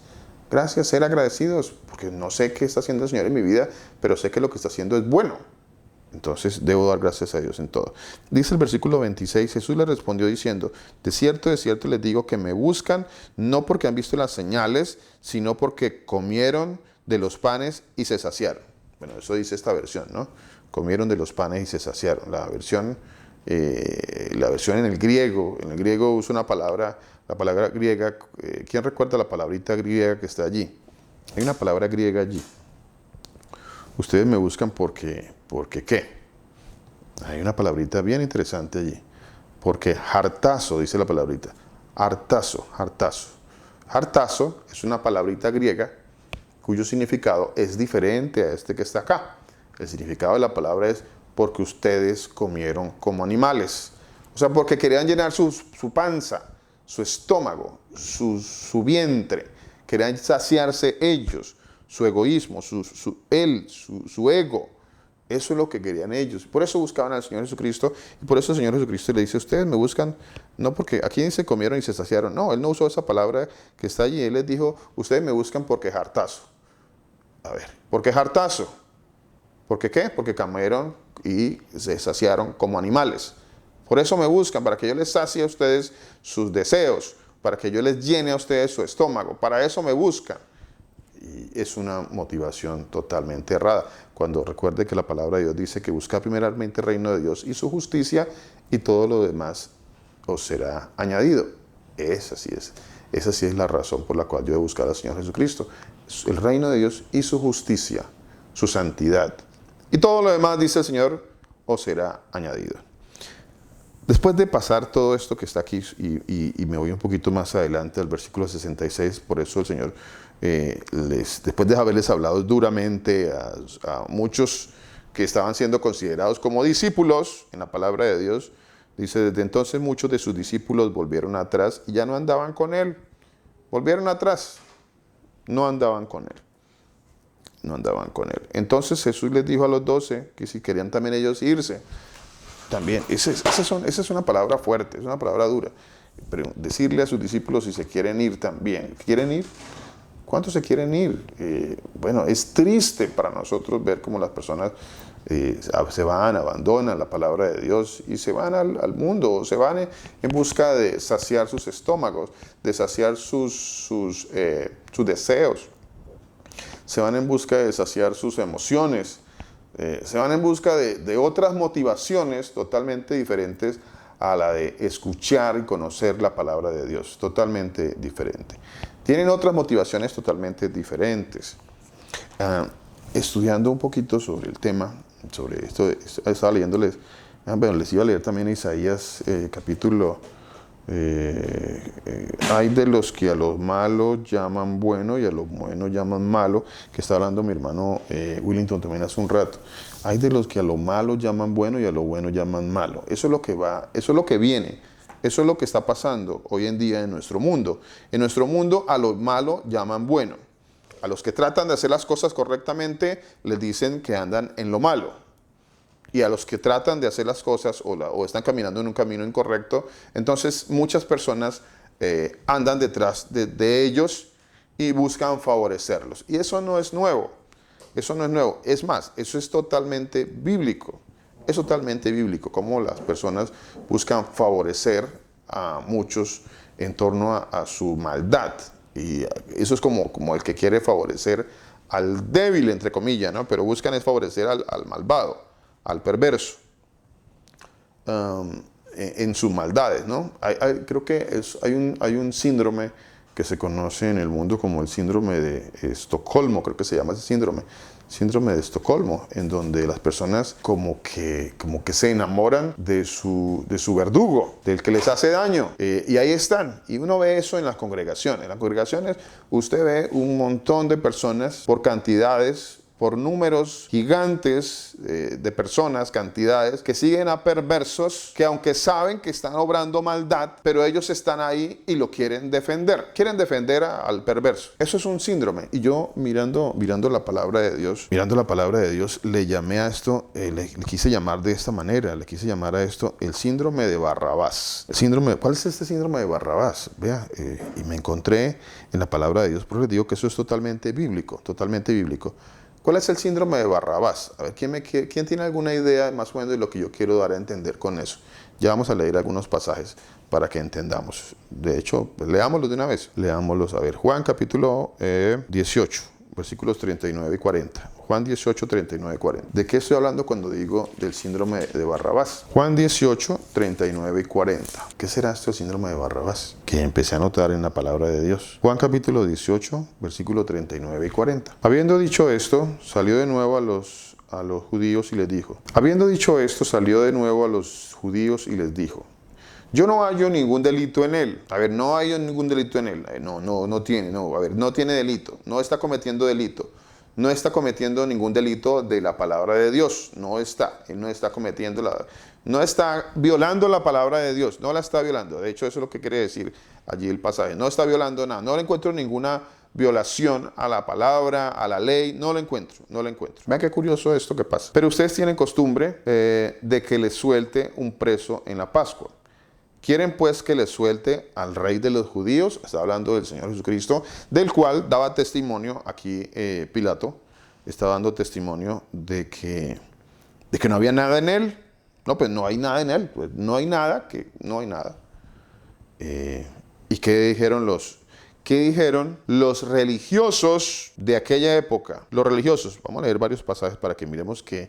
ser agradecidos, porque no sé qué está haciendo el Señor en mi vida, pero sé que lo que está haciendo es bueno. Entonces debo dar gracias a Dios en todo. Dice el versículo 26, Jesús le respondió diciendo, de cierto les digo que me buscan, no porque han visto las señales, sino porque comieron de los panes y se saciaron. Bueno, eso dice esta versión, ¿no? Comieron de los panes y se saciaron. La versión en el griego usa una palabra, la palabra griega, ¿quién recuerda la palabrita griega que está allí? Hay una palabra griega allí. Ustedes me buscan porque ¿qué? Hay una palabrita bien interesante allí. Porque hartazo, dice la palabrita. Hartazo. Hartazo es una palabrita griega cuyo significado es diferente a este que está acá. El significado de la palabra es porque ustedes comieron como animales. O sea, porque querían llenar su panza, su estómago, su vientre. Querían saciarse ellos. Su egoísmo, su ego. Eso es lo que querían ellos. Por eso buscaban al Señor Jesucristo. Y por eso el Señor Jesucristo le dice, ustedes me buscan, no porque aquí se comieron y se saciaron. No, Él no usó esa palabra que está allí. Él les dijo, ustedes me buscan porque hartazo. A ver, ¿por qué hartazo? ¿Por qué qué? Porque comieron y se saciaron como animales. Por eso me buscan, para que yo les sacie a ustedes sus deseos, para que yo les llene a ustedes su estómago. Para eso me buscan. Y es una motivación totalmente errada. Cuando recuerde que la palabra de Dios dice que busca primeramente el reino de Dios y su justicia y todo lo demás os será añadido. Esa sí es la razón por la cual yo he buscado al Señor Jesucristo. El reino de Dios y su justicia, su santidad. Y todo lo demás, dice el Señor, os será añadido. Después de pasar todo esto que está aquí, y me voy un poquito más adelante al versículo 66, por eso el Señor, después de haberles hablado duramente a muchos que estaban siendo considerados como discípulos en la palabra de Dios, dice, desde entonces muchos de sus discípulos volvieron atrás y ya no andaban con Él. Volvieron atrás, no andaban con Él. No andaban con Él. Entonces Jesús les dijo a los 12 que si querían también ellos irse. También, esa es una palabra fuerte, es una palabra dura. Pero decirle a sus discípulos si se quieren ir también. ¿Quieren ir? ¿Cuántos se quieren ir? Bueno, es triste para nosotros ver cómo las personas se van, abandonan la palabra de Dios y se van al mundo, se van en busca de saciar sus estómagos, de saciar sus deseos. Se van en busca de saciar sus emociones. Se van en busca de otras motivaciones totalmente diferentes a la de escuchar y conocer la palabra de Dios. Totalmente diferente. Tienen otras motivaciones totalmente diferentes. Estudiando un poquito sobre el tema, sobre esto, estaba leyéndoles, bueno, les iba a leer también Isaías capítulo, hay de los que a lo malo llaman bueno y a lo bueno llaman malo, que está hablando mi hermano Willington también hace un rato. Hay de los que a lo malo llaman bueno y a lo bueno llaman malo. Eso es lo que va, eso es lo que viene. Eso es lo que está pasando hoy en día en nuestro mundo. En nuestro mundo a lo malo llaman bueno. A los que tratan de hacer las cosas correctamente les dicen que andan en lo malo. Y a los que tratan de hacer las cosas o están caminando en un camino incorrecto, entonces muchas personas andan detrás de ellos y buscan favorecerlos. Y eso no es nuevo. Eso no es nuevo. Es más, eso es totalmente bíblico. Es totalmente bíblico, cómo las personas buscan favorecer a muchos en torno a su maldad. Y eso es como el que quiere favorecer al débil, entre comillas, ¿no? Pero buscan es favorecer al malvado, al perverso, en sus maldades, ¿no? Creo que hay un síndrome que se conoce en el mundo como el síndrome de Estocolmo, creo que se llama ese síndrome de Estocolmo, en donde las personas como que se enamoran de su verdugo, del que les hace daño, y ahí están. Y uno ve eso en las congregaciones. En las congregaciones usted ve un montón de personas por cantidades, por números gigantes de personas, cantidades, que siguen a perversos, que aunque saben que están obrando maldad, pero ellos están ahí y lo quieren defender. Quieren defender al perverso. Eso es un síndrome. Y yo mirando la palabra de Dios, le llamé a esto, le quise llamar de esta manera, le quise llamar a esto el síndrome de Barrabás. ¿Cuál es este síndrome de Barrabás? Vea, y me encontré en la palabra de Dios, porque les digo que eso es totalmente bíblico, totalmente bíblico. ¿Cuál es el síndrome de Barrabás? A ver, ¿quién tiene alguna idea más o menos de lo que yo quiero dar a entender con eso? Ya vamos a leer algunos pasajes para que entendamos. De hecho, pues, leámoslos de una vez. Leámoslos. A ver, Juan capítulo 18, versículos 39 y 40. Juan 18, 39 y 40. ¿De qué estoy hablando cuando digo del síndrome de Barrabás? Juan 18, 39 y 40. ¿Qué será esto el síndrome de Barrabás? Que empecé a notar en la palabra de Dios. Juan capítulo 18, versículo 39 y 40. Habiendo dicho esto, salió de nuevo a los judíos y les dijo. Habiendo dicho esto, salió de nuevo a los judíos y les dijo. Yo no hallo ningún delito en él. A ver, no hallo ningún delito en él. No tiene delito. No está cometiendo delito. No está cometiendo ningún delito de la palabra de Dios. Él no está cometiendo no está violando la palabra de Dios. No la está violando. De hecho, eso es lo que quiere decir allí el pasaje. No está violando nada. No le encuentro ninguna violación a la palabra, a la ley. No lo encuentro. Vean qué curioso esto que pasa. Pero ustedes tienen costumbre de que les suelte un preso en la Pascua. Quieren pues que les suelte al rey de los judíos, está hablando del Señor Jesucristo, del cual daba testimonio aquí Pilato, está dando testimonio de que no había nada en él. No, pues no hay nada en él, pues no hay nada. ¿Y qué dijeron los religiosos de aquella época? Los religiosos, vamos a leer varios pasajes para que miremos que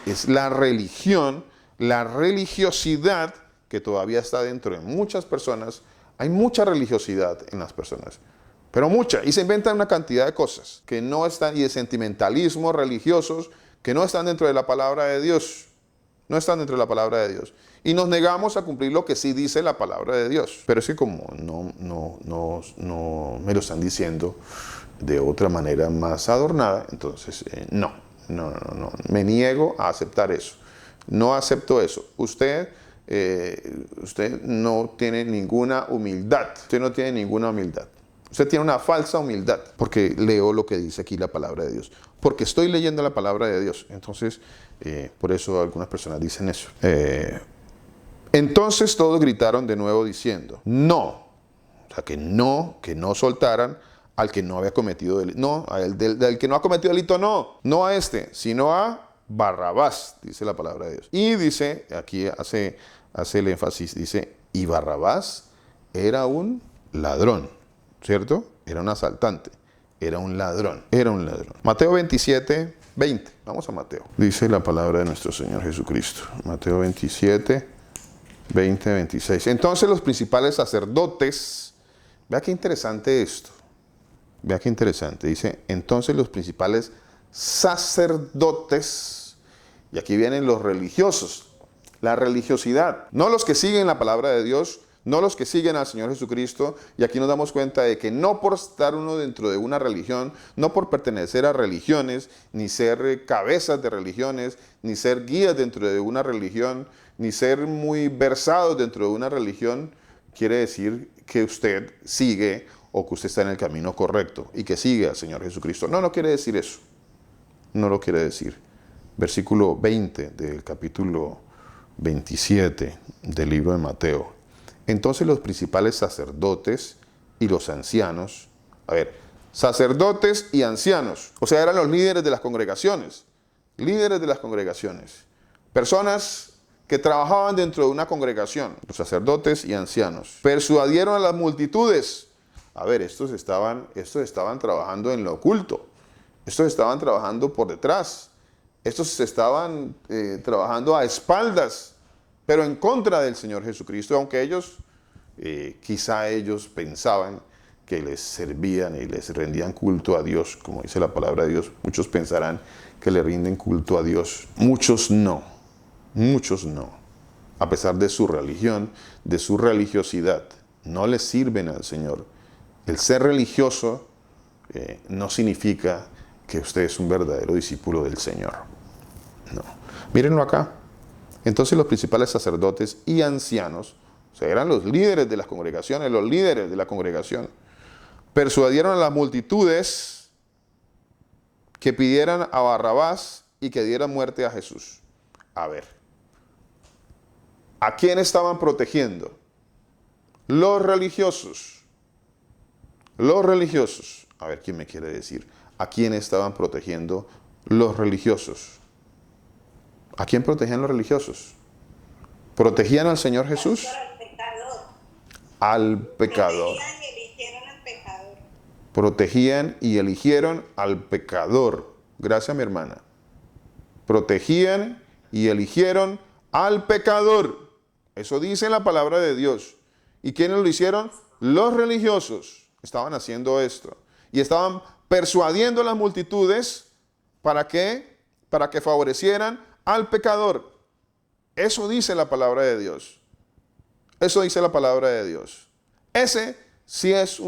es la religión, la religiosidad que todavía está dentro de muchas personas. Hay mucha religiosidad en las personas, pero mucha, y se inventan una cantidad de cosas que no están, y de sentimentalismos religiosos que no están dentro de la palabra de Dios, y nos negamos a cumplir lo que sí dice la palabra de Dios. Pero es que como no me lo están diciendo de otra manera más adornada, entonces no, me niego a aceptar eso, no acepto eso. Usted no tiene ninguna humildad. Usted tiene una falsa humildad, porque leo lo que dice aquí la palabra de Dios, porque estoy leyendo la palabra de Dios. Entonces, por eso algunas personas dicen eso. Entonces todos gritaron de nuevo diciendo, no, o sea, que no soltaran al que no había cometido delito. No, del que no ha cometido delito, no a este, sino a Barrabás, dice la palabra de Dios. Y dice, aquí hace el énfasis, dice, y Barrabás era un ladrón, ¿cierto? Era un asaltante, era un ladrón. Mateo 27, 20. Vamos a Mateo. Dice la palabra de nuestro Señor Jesucristo. Mateo 27, 20, 26. Entonces los principales sacerdotes Vea qué interesante esto. Vea qué interesante. Dice, entonces los principales sacerdotes, y aquí vienen los religiosos, la religiosidad, no los que siguen la palabra de Dios, no los que siguen al Señor Jesucristo, y aquí nos damos cuenta de que no por estar uno dentro de una religión, no por pertenecer a religiones, ni ser cabezas de religiones, ni ser guías dentro de una religión, ni ser muy versados dentro de una religión, quiere decir que usted sigue o que usted está en el camino correcto y que sigue al Señor Jesucristo. No, no quiere decir eso. No lo quiere decir. Versículo 20 del capítulo 27 del libro de Mateo. Entonces los principales sacerdotes y los ancianos, sacerdotes y ancianos, o sea, eran los líderes de las congregaciones, personas que trabajaban dentro de una congregación, los sacerdotes y ancianos, persuadieron a las multitudes. Estos estaban trabajando en lo oculto, estos estaban trabajando por detrás, estos estaban trabajando a espaldas, pero en contra del Señor Jesucristo, aunque ellos, quizá ellos pensaban que les servían y les rendían culto a Dios, como dice la palabra de Dios. Muchos pensarán que le rinden culto a Dios, muchos no, a pesar de su religión, de su religiosidad, no les sirven al Señor. El ser religioso no significa que usted es un verdadero discípulo del Señor. No. Mírenlo acá. Entonces los principales sacerdotes y ancianos, o sea, eran los líderes de las congregaciones, persuadieron a las multitudes que pidieran a Barrabás y que dieran muerte a Jesús. ¿A quién estaban protegiendo? Los religiosos. ¿Quién me quiere decir? ¿A quién estaban protegiendo los religiosos? ¿A quién protegían los religiosos? ¿Protegían al Señor Jesús? Al pecador. Protegían y eligieron al pecador. Gracias, mi hermana. Protegían y eligieron al pecador. Eso dice la palabra de Dios. ¿Y quiénes lo hicieron? Los religiosos estaban haciendo esto. Y estaban persuadiendo a las multitudes para que favorecieran al pecador. Eso dice la palabra de Dios. Eso sí es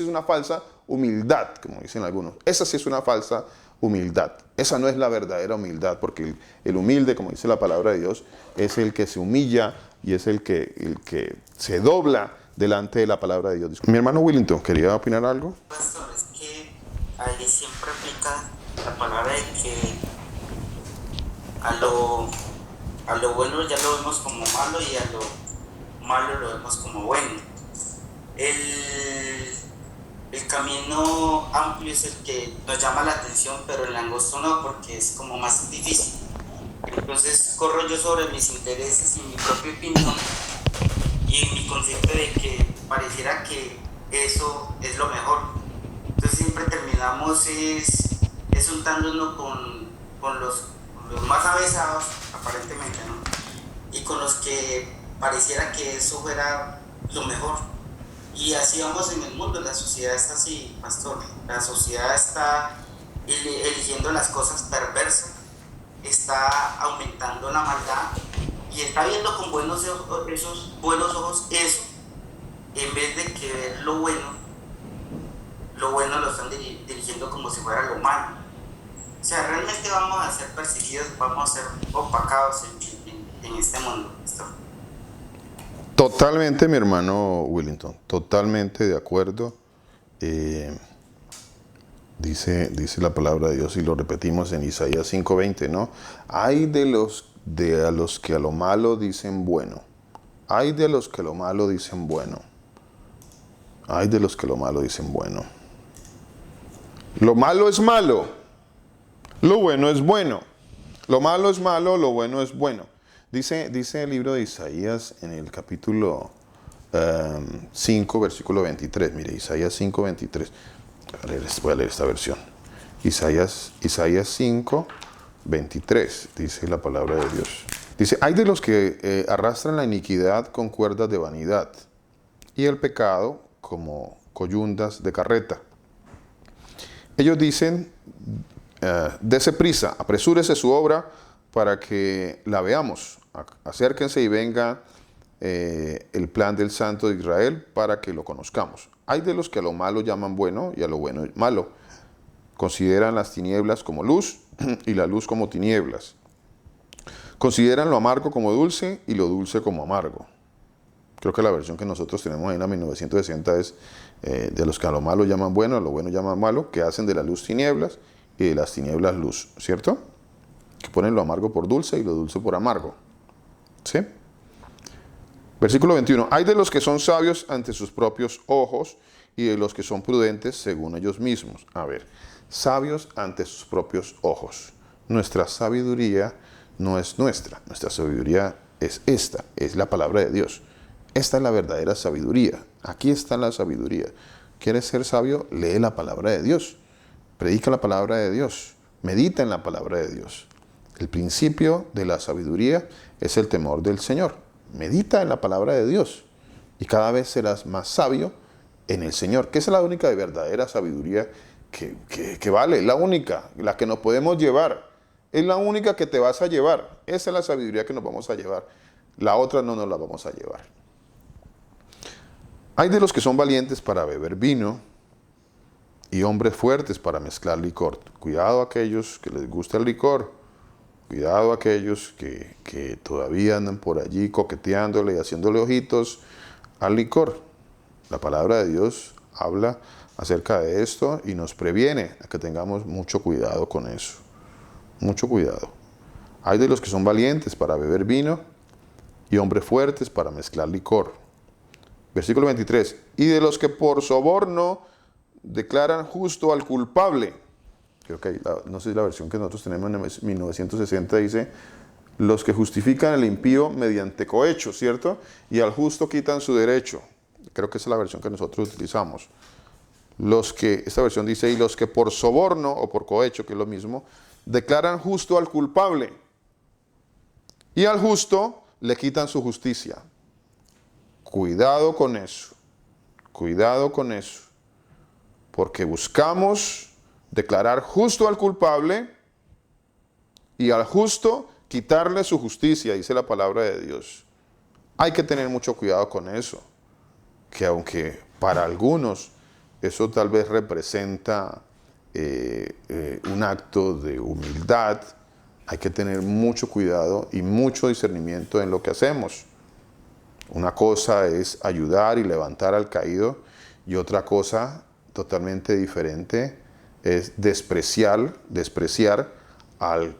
una falsa humildad, como dicen algunos. Esa sí es una falsa humildad. Esa no es la verdadera humildad, porque el humilde, como dice la palabra de Dios, es el que se humilla y es el que se dobla delante de la palabra de Dios. Mi hermano Willington, ¿quería opinar algo? Pastor, es que ahí siempre aplica la palabra de que a lo bueno ya lo vemos como malo y a lo malo lo vemos como bueno. El camino amplio es el que nos llama la atención, pero el angosto no, porque es como más difícil. Entonces corro yo sobre mis intereses y mi propia opinión y en mi concepto de que pareciera que eso es lo mejor. Entonces siempre terminamos untándonos con los más avesados, aparentemente, ¿no? Y con los que pareciera que eso fuera lo mejor. Y así vamos en el mundo. La sociedad está así, pastor. La sociedad está eligiendo las cosas perversas, está aumentando la maldad y está viendo con esos buenos ojos eso, en vez de que ver lo bueno lo están dirigiendo como si fuera lo malo. O sea, realmente vamos a ser perseguidos, vamos a ser opacados en este mundo. Totalmente, mi hermano Willington, totalmente de acuerdo. Dice la palabra de Dios y lo repetimos en Isaías 5:20, ¿no? Hay de a los que a lo malo dicen bueno. Hay de los que lo malo dicen bueno. Hay de los que lo malo dicen bueno. Lo malo es malo. Lo bueno es bueno. Lo malo es malo, lo bueno es bueno. Dice el libro de Isaías en el capítulo 5, versículo 23. Mire, Isaías 5, 23. Voy a leer esta versión. Isaías 5, 23. Dice la palabra de Dios. Dice, hay de los que arrastran la iniquidad con cuerdas de vanidad y el pecado como coyundas de carreta. Ellos dicen, dese prisa, apresúrese su obra para que la veamos. Acérquense y venga el plan del Santo de Israel para que lo conozcamos. Hay de los que a lo malo llaman bueno y a lo bueno malo. Consideran las tinieblas como luz y la luz como tinieblas. Consideran lo amargo como dulce y lo dulce como amargo. Creo que la versión que nosotros tenemos ahí en la 1960 es de los que a lo malo llaman bueno, a lo bueno llaman malo, que hacen de la luz tinieblas y de las tinieblas luz, ¿cierto? Que ponen lo amargo por dulce y lo dulce por amargo. ¿Sí? Versículo 21. Hay de los que son sabios ante sus propios ojos y de los que son prudentes según ellos mismos. A ver, sabios ante sus propios ojos. Nuestra sabiduría no es nuestra sabiduría es esta, es la palabra de Dios. Esta es la verdadera sabiduría. Aquí está la sabiduría. ¿Quieres ser sabio? Lee la palabra de Dios. Predica la palabra de Dios. Medita en la palabra de Dios. El principio de la sabiduría es el temor del Señor. Medita en la palabra de Dios y cada vez serás más sabio en el Señor, que es la única y verdadera sabiduría que vale, la única, la que nos podemos llevar. Es la única que te vas a llevar. Esa es la sabiduría que nos vamos a llevar. La otra no nos la vamos a llevar. Hay de los que son valientes para beber vino y hombres fuertes para mezclar licor. Cuidado a aquellos que les gusta el licor. Cuidado a aquellos que todavía andan por allí coqueteándole y haciéndole ojitos al licor. La palabra de Dios habla acerca de esto y nos previene a que tengamos mucho cuidado con eso. Mucho cuidado. Hay de los que son valientes para beber vino y hombres fuertes para mezclar licor. Versículo 23. Y de los que por soborno declaran justo al culpable. Creo que no sé si la versión que nosotros tenemos en 1960 dice, los que justifican al impío mediante cohecho, ¿cierto? Y al justo quitan su derecho. Creo que esa es la versión que nosotros utilizamos. Esta versión dice, y los que por soborno o por cohecho, que es lo mismo, declaran justo al culpable. Y al justo le quitan su justicia. Cuidado con eso. Cuidado con eso. Porque buscamos declarar justo al culpable y al justo quitarle su justicia, dice la palabra de Dios. Hay que tener mucho cuidado con eso, que aunque para algunos eso tal vez representa un acto de humildad, hay que tener mucho cuidado y mucho discernimiento en lo que hacemos. Una cosa es ayudar y levantar al caído y otra cosa totalmente diferente es despreciar al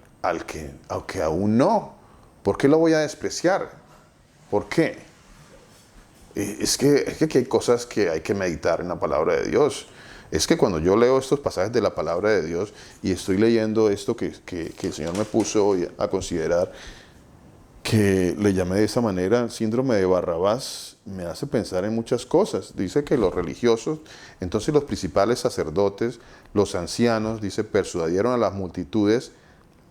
que aún no. ¿Por qué lo voy a despreciar? ¿Por qué? Es que aquí hay cosas que hay que meditar en la palabra de Dios. Es que cuando yo leo estos pasajes de la palabra de Dios y estoy leyendo esto que el Señor me puso hoy a considerar, que le llamé de esa manera síndrome de Barrabás, me hace pensar en muchas cosas. Dice que los religiosos, entonces los principales sacerdotes, los ancianos, dice, persuadieron a las multitudes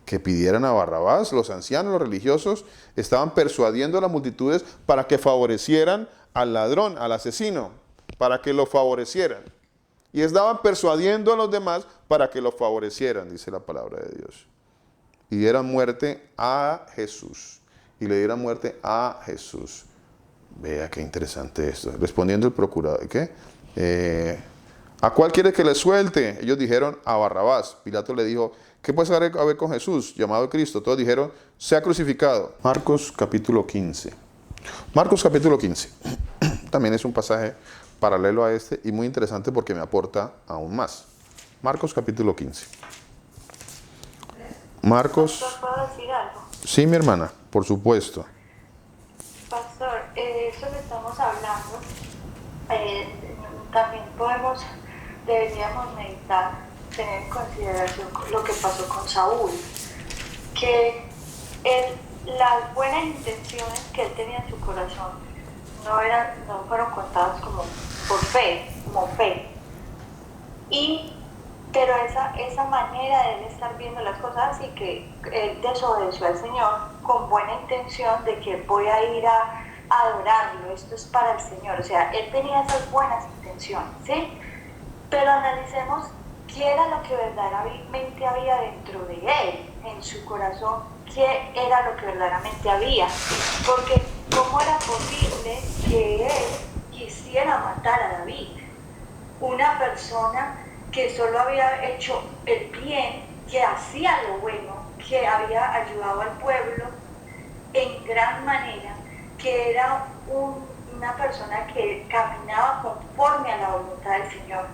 que pidieran a Barrabás. Los ancianos, los religiosos, estaban persuadiendo a las multitudes para que favorecieran al ladrón, al asesino, para que lo favorecieran. Y estaban persuadiendo a los demás para que lo favorecieran, dice la palabra de Dios. Y dieran muerte a Jesús. Y le dieran muerte a Jesús. Vea qué interesante esto. Respondiendo el procurador, ¿qué? ¿A cuál quiere que le suelte? Ellos dijeron, a Barrabás. Pilato le dijo, ¿qué puedes haber con Jesús, llamado Cristo? Todos dijeron, sea crucificado. Marcos capítulo 15. Marcos capítulo 15. También es un pasaje paralelo a este y muy interesante porque me aporta aún más. Marcos capítulo 15. Marcos. ¿Puedo decir algo? Sí, mi hermana, por supuesto. Pastor, eso que estamos hablando, también deberíamos meditar, tener en consideración lo que pasó con Saúl, que las buenas intenciones que él tenía en su corazón no fueron contadas como fe. Pero esa manera de él estar viendo las cosas y que él desobedeció al Señor con buena intención de que voy a ir a adorarlo, esto es para el Señor. O sea, él tenía esas buenas intenciones, ¿sí? Pero analicemos qué era lo que verdaderamente había dentro de él, en su corazón, qué era lo que verdaderamente había. Porque ¿cómo era posible que él quisiera matar a David? Una persona que solo había hecho el bien, que hacía lo bueno, que había ayudado al pueblo en gran manera, que era una persona que caminaba conforme a la voluntad del Señor.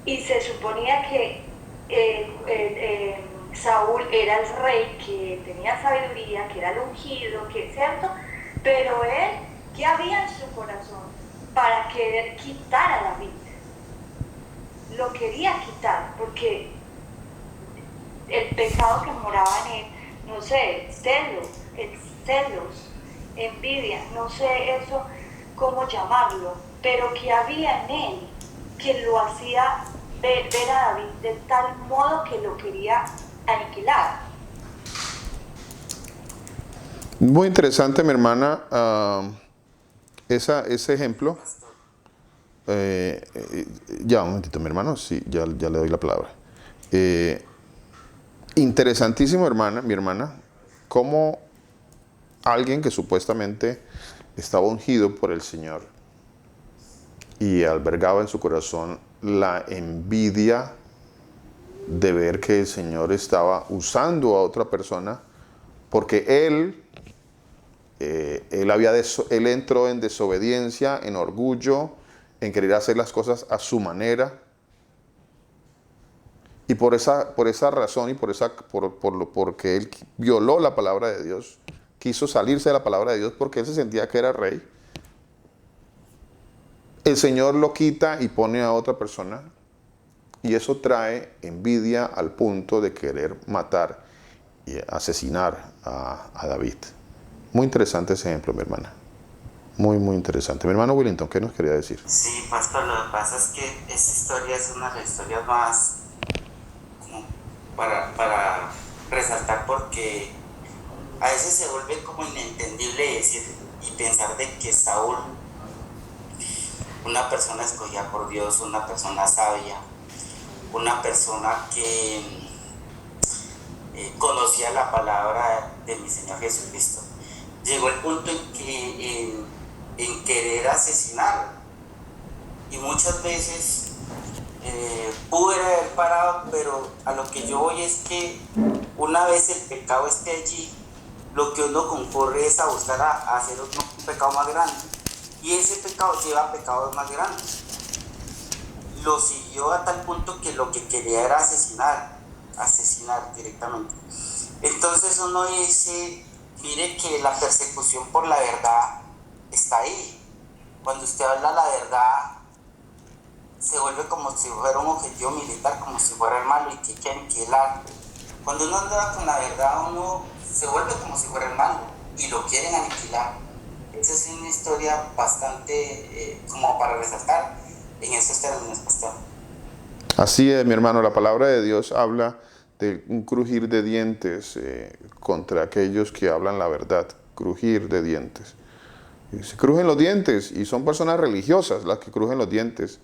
Y se suponía que Saúl era el rey, que tenía sabiduría, que era el ungido, que ¿cierto? Pero él, ¿qué había en su corazón para querer quitar a David? Lo quería quitar porque el pecado que moraba en él, no sé, celos, envidia, no sé eso cómo llamarlo, pero que había en él que lo hacía ver a David de tal modo que lo quería aniquilar. Muy interesante, mi hermana, ese ejemplo. Ya, un momentito, mi hermano, sí, ya le doy la palabra. Interesantísimo, mi hermana, cómo alguien que supuestamente estaba ungido por el Señor y albergaba en su corazón la envidia de ver que el Señor estaba usando a otra persona, porque él entró en desobediencia, en orgullo, en querer hacer las cosas a su manera. Y por esa razón y porque él violó la palabra de Dios, quiso salirse de la palabra de Dios porque él se sentía que era rey, el Señor lo quita y pone a otra persona, y eso trae envidia al punto de querer matar y asesinar a David. Muy interesante ese ejemplo, mi hermana. Muy, muy interesante. Mi hermano Willington, ¿qué nos quería decir? Sí, pastor, lo que pasa es que esta historia es una de las historias más como para resaltar, porque a veces se vuelve como inentendible decir y pensar de que Saúl, una persona escogida por Dios, una persona sabia, una persona que conocía la palabra de mi Señor Jesucristo, llegó el punto en querer asesinar. Y muchas veces pude haber parado, pero a lo que yo voy es que una vez el pecado esté allí, lo que uno concurre es a buscar a hacer un pecado más grande, y ese pecado lleva a pecados más grandes. Lo siguió a tal punto que lo que quería era asesinar directamente. Entonces uno dice, mire que la persecución por la verdad está ahí. Cuando usted habla la verdad, se vuelve como si fuera un objetivo militar, como si fuera el malo y que hay que aniquilar. Cuando uno anda con la verdad, uno se vuelve como si fuera el malo y lo quieren aniquilar. Esa es una historia bastante como para resaltar en esos términos, pastor. Así es, mi hermano, la palabra de Dios habla de un crujir de dientes contra aquellos que hablan la verdad, crujir de dientes. Y se crujen los dientes, y son personas religiosas las que crujen los dientes,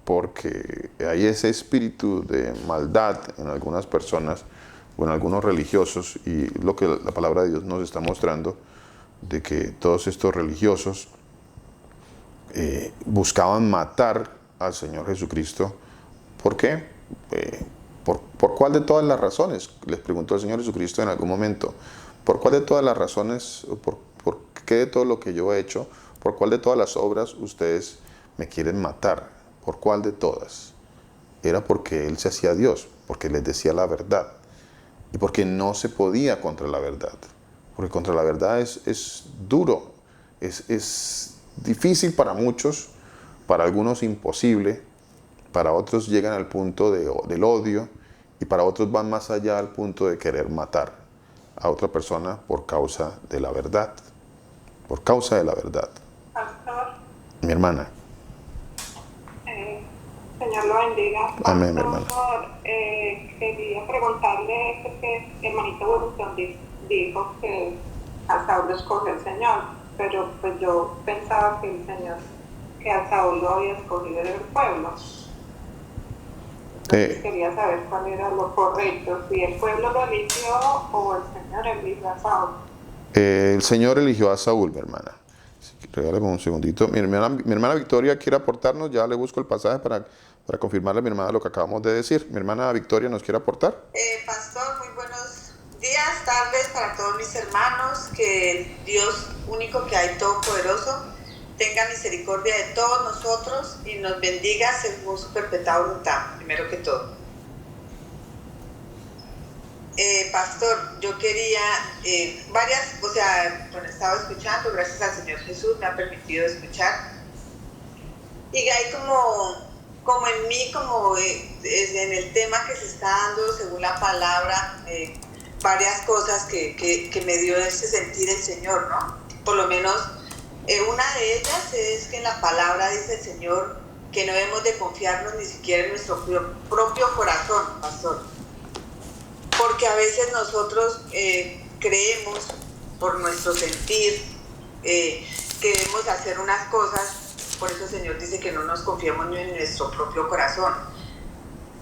porque hay ese espíritu de maldad en algunas personas o en algunos religiosos, y lo que la palabra de Dios nos está mostrando, de que todos estos religiosos buscaban matar al Señor Jesucristo. ¿Por qué? ¿Por cuál de todas las razones? Les preguntó el Señor Jesucristo en algún momento. ¿Por cuál de todas las razones, por qué de todo lo que yo he hecho, por cuál de todas las obras ustedes me quieren matar? ¿Por cuál de todas? Era porque Él se hacía Dios, porque les decía la verdad, y porque no se podía contra la verdad. Porque contra la verdad es duro, es difícil para muchos, para algunos imposible, para otros llegan al punto del odio, y para otros van más allá al punto de querer matar a otra persona por causa de la verdad. Por causa de la verdad. Pastor, Mi hermana. Señor lo bendiga. Amén, mi hermana. Quería preguntarle, porque el hermanito Wilson dijo que a Saúl lo escogió el Señor. pero pues yo pensaba que el Señor, que a Saúl lo había escogido del pueblo. Entonces quería saber cuál era lo correcto, si el pueblo lo eligió o el Señor eligió a Saúl. El Señor eligió a Saúl, mi hermana. Regálame un segundito. Mi hermana Victoria quiere aportarnos, ya le busco el pasaje para confirmarle a mi hermana lo que acabamos de decir. Mi hermana Victoria nos quiere aportar. Pastor, muy buenos días, tardes para todos mis hermanos, que el Dios único que hay todopoderoso tenga misericordia de todos nosotros y nos bendiga según su perpetua voluntad, primero que todo. Pastor, yo quería estaba escuchando, gracias al Señor Jesús me ha permitido escuchar, y hay como en mí, en el tema que se está dando según la palabra, varias cosas que me dio ese sentir el Señor, ¿no? Por lo menos una de ellas es que en la palabra dice el Señor que no debemos de confiarnos ni siquiera en nuestro propio corazón, pastor. Porque a veces nosotros creemos por nuestro sentir que debemos hacer unas cosas, por eso el Señor dice que no nos confiemos ni en nuestro propio corazón.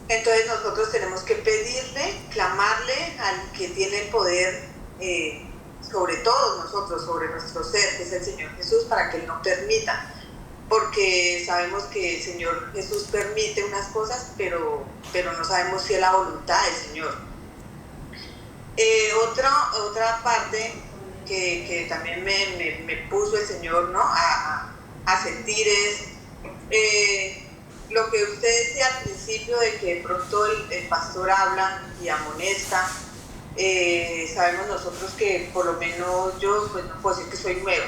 Entonces nosotros tenemos que pedirle, clamarle al que tiene el poder sobre todos nosotros, sobre nuestro ser, que es el Señor Jesús, para que Él nos permita. Porque sabemos que el Señor Jesús permite unas cosas, pero no sabemos si es la voluntad del Señor. Otra parte que también me puso el Señor, ¿no? a sentir es lo que usted decía al principio, de que de pronto el pastor habla y amonesta. Sabemos nosotros que, por lo menos yo, pues no puedo decir que soy nueva,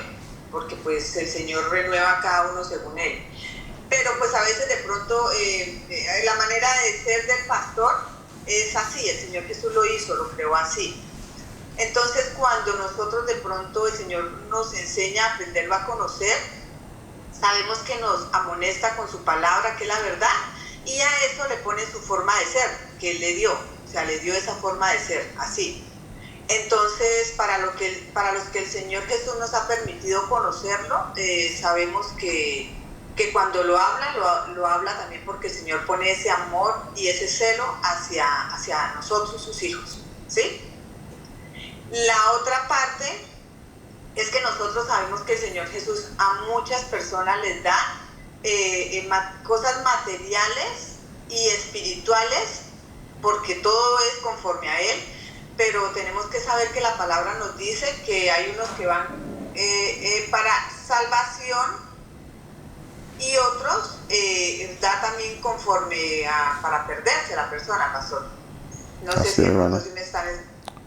porque pues el Señor renueva a cada uno según Él. Pero pues a veces de pronto la manera de ser del pastor es así, el Señor Jesús lo hizo, lo creó así. Entonces cuando nosotros de pronto el Señor nos enseña a aprenderlo a conocer, sabemos que nos amonesta con su palabra, que es la verdad, y a eso le pone su forma de ser, que Él le dio, o sea, le dio esa forma de ser, así. Entonces, para los que el Señor Jesús nos ha permitido conocerlo, sabemos que cuando lo habla también porque el Señor pone ese amor y ese celo hacia nosotros, sus hijos, ¿sí? La otra parte es que nosotros sabemos que el Señor Jesús a muchas personas les da cosas materiales y espirituales, porque todo es conforme a Él, pero tenemos que saber que la palabra nos dice que hay unos que van para salvación y otros da también conforme para perderse la persona, pastor. No sé si me están...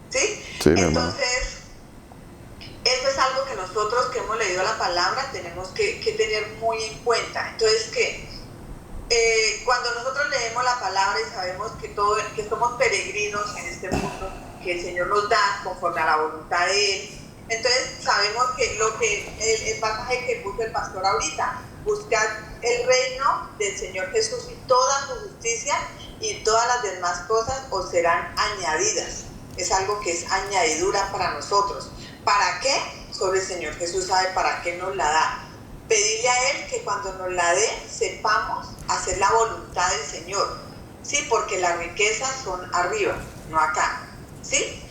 ¿Sí? Sí, entonces, eso es algo que nosotros que hemos leído la palabra tenemos que tener muy en cuenta. Entonces, cuando nosotros leemos la palabra y sabemos que somos peregrinos en este mundo, que el Señor nos da conforme a la voluntad de Él, entonces sabemos que el pasaje que puso el pastor ahorita, buscar el reino del Señor Jesús y toda su justicia, y todas las demás cosas os serán añadidas. Es algo que es añadidura para nosotros. ¿Para qué? Solo el Señor Jesús sabe para qué nos la da. Pedirle a Él que cuando nos la dé, sepamos hacer la voluntad del Señor. Sí, porque las riquezas son arriba, no acá. ¿Sí?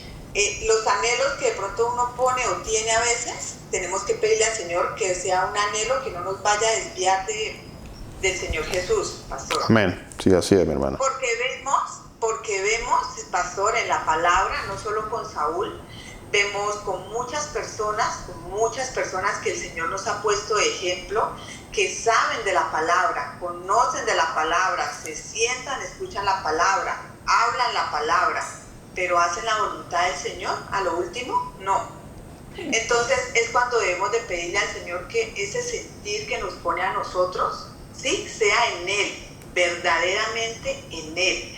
Los anhelos que de pronto uno pone o tiene a veces, tenemos que pedirle al Señor que sea un anhelo que no nos vaya a desviar del Señor Jesús, pastor. Amén. Sí, así es, mi hermano. Porque vemos, pastor, en la palabra, no solo con Saúl, vemos con muchas personas que el Señor nos ha puesto de ejemplo, que saben de la palabra, conocen de la palabra, se sientan, escuchan la palabra, hablan la palabra, pero hacen la voluntad del Señor a lo último, no. Entonces es cuando debemos de pedirle al Señor que ese sentir que nos pone a nosotros, ¿sí?, sea en Él, verdaderamente en Él,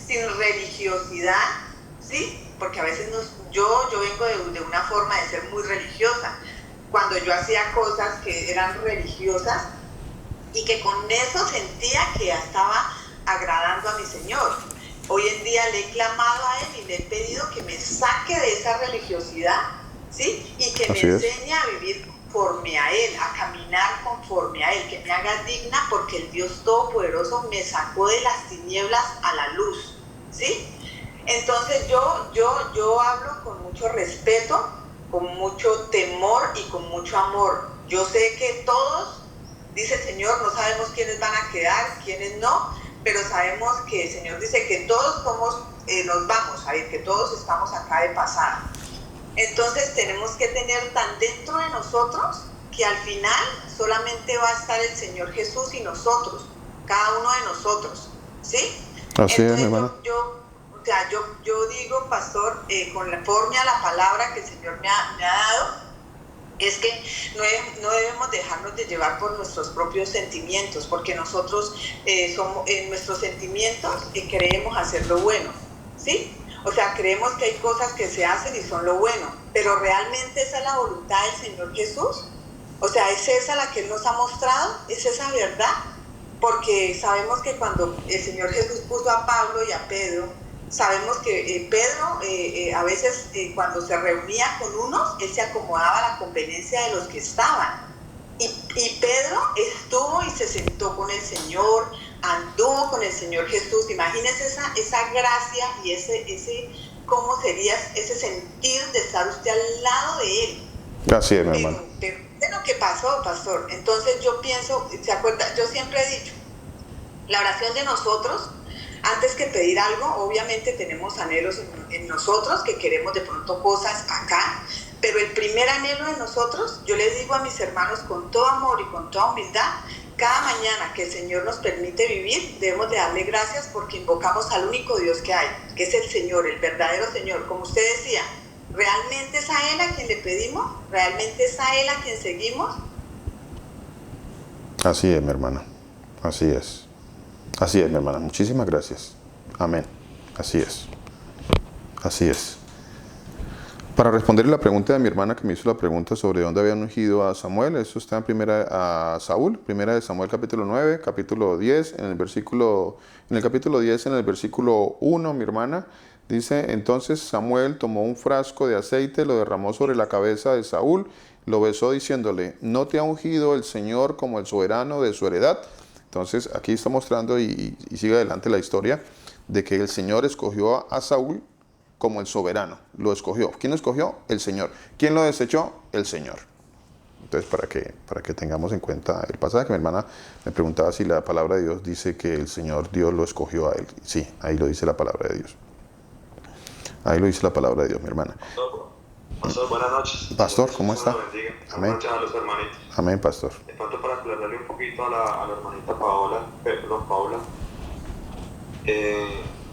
sin religiosidad, ¿sí? Porque a veces yo vengo de una forma de ser muy religiosa, cuando yo hacía cosas que eran religiosas y que con eso sentía que ya estaba agradando a mi Señor. Hoy en día le he clamado a Él y le he pedido que me saque de esa religiosidad, ¿sí? Y que me Así es. enseñe a vivir conforme a Él, a caminar conforme a Él, que me haga digna porque el Dios Todopoderoso me sacó de las tinieblas a la luz, ¿sí? Entonces yo hablo con mucho respeto, con mucho temor y con mucho amor. Yo sé que todos, dice el Señor, no sabemos quiénes van a quedar, quiénes no, pero sabemos que el Señor dice que todos nos vamos a ir, que todos estamos acá de pasada. Entonces tenemos que tener tan dentro de nosotros que al final solamente va a estar el Señor Jesús y nosotros, cada uno de nosotros, ¿sí? Así es, mi Entonces hermana. yo digo, pastor, conforme a la palabra que el Señor me ha dado, es que no debemos dejarnos de llevar por nuestros propios sentimientos, porque nosotros somos en nuestros sentimientos creemos hacer lo bueno, ¿sí? O sea, creemos que hay cosas que se hacen y son lo bueno, pero realmente esa es la voluntad del Señor Jesús. O sea, es esa la que Él nos ha mostrado, es esa verdad, porque sabemos que cuando el Señor Jesús puso a Pablo y a Pedro, sabemos que Pedro a veces cuando se reunía con unos, él se acomodaba a la conveniencia de los que estaban. Y Pedro estuvo y se sentó con el Señor, anduvo con el Señor Jesús. Imagínese esa gracia y ese cómo sería ese sentir de estar usted al lado de Él. Así es, mi hermano. Pero de lo que pasó, pastor. Entonces yo pienso, ¿se acuerda? Yo siempre he dicho, la oración de nosotros, antes que pedir algo, obviamente tenemos anhelos en nosotros, que queremos de pronto cosas acá, pero el primer anhelo de nosotros, yo les digo a mis hermanos con todo amor y con toda humildad, cada mañana que el Señor nos permite vivir, debemos de darle gracias porque invocamos al único Dios que hay, que es el Señor, el verdadero Señor. Como usted decía, ¿realmente es a Él a quien le pedimos? ¿Realmente es a Él a quien seguimos? Así es, mi hermana. Así es. Así es, mi hermana. Muchísimas gracias. Amén. Así es. Así es. Para responderle la pregunta de mi hermana que me hizo la pregunta sobre dónde habían ungido a Samuel, eso está en primera de Samuel capítulo 9, capítulo 10, en el capítulo 10, en el versículo 1, mi hermana, dice, entonces Samuel tomó un frasco de aceite, lo derramó sobre la cabeza de Saúl, lo besó diciéndole, ¿no te ha ungido el Señor como el soberano de su heredad? Entonces aquí está mostrando y sigue adelante la historia de que el Señor escogió a Saúl como el soberano, lo escogió. ¿Quién lo escogió? El Señor. ¿Quién lo desechó? El Señor. Entonces, para que tengamos en cuenta el pasaje, que mi hermana me preguntaba si la palabra de Dios dice que el Señor Dios lo escogió a él. Sí, ahí lo dice la palabra de Dios. Ahí lo dice la palabra de Dios, mi hermana. Pastor, buenas noches. Pastor, ¿cómo está? Amén. Buenas noches a los hermanitos. Amén, pastor. De pronto, para aclararle un poquito a la hermanita Paola,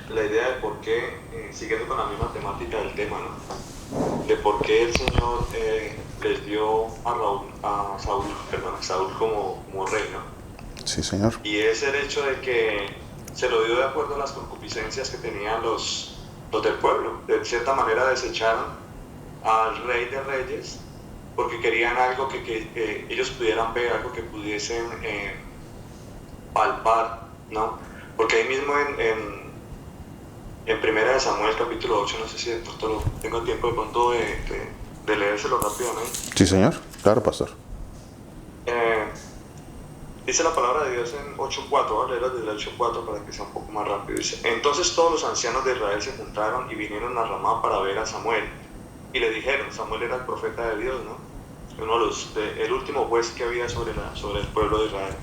la idea de por qué, siguiendo con la misma temática del tema, ¿no? De por qué el Señor les dio a Saúl como rey, ¿no? Sí, Señor. Y es el hecho de que se lo dio de acuerdo a las concupiscencias que tenían los del pueblo. De cierta manera desecharon al rey de reyes porque querían algo que ellos pudieran ver, algo que pudiesen palpar, ¿no? Porque ahí mismo en primera de Samuel capítulo 8, no sé si de pronto tengo tiempo de pronto de leérselo rápidamente. Sí, Señor. Claro, pastor. Dice la palabra de Dios en 8.4, voy a leerlo desde el 8.4 para que sea un poco más rápido. Dice, entonces todos los ancianos de Israel se juntaron y vinieron a Ramá para ver a Samuel. Y le dijeron, Samuel era el profeta de Dios, ¿no? El último juez que había sobre el pueblo de Israel.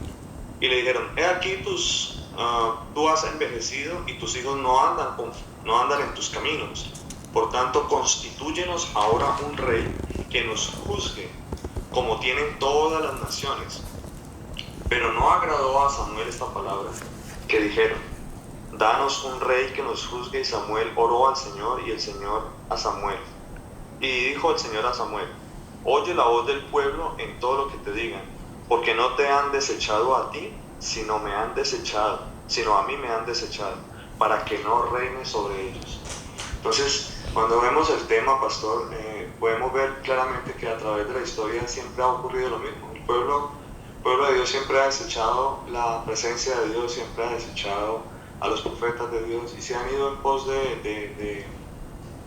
Y le dijeron, he aquí tú has envejecido y tus hijos no andan en tus caminos. Por tanto, constitúyenos ahora un rey que nos juzgue, como tienen todas las naciones. Pero no agradó a Samuel esta palabra, que dijeron, danos un rey que nos juzgue. Y Samuel oró al Señor y el Señor a Samuel. Y dijo el Señor a Samuel, oye la voz del pueblo en todo lo que te digan, porque no te han desechado a ti, sino a mí me han desechado, para que no reine sobre ellos. Entonces, cuando vemos el tema, pastor, podemos ver claramente que a través de la historia siempre ha ocurrido lo mismo. El pueblo de Dios siempre ha desechado la presencia de Dios, siempre ha desechado a los profetas de Dios y se han ido en pos de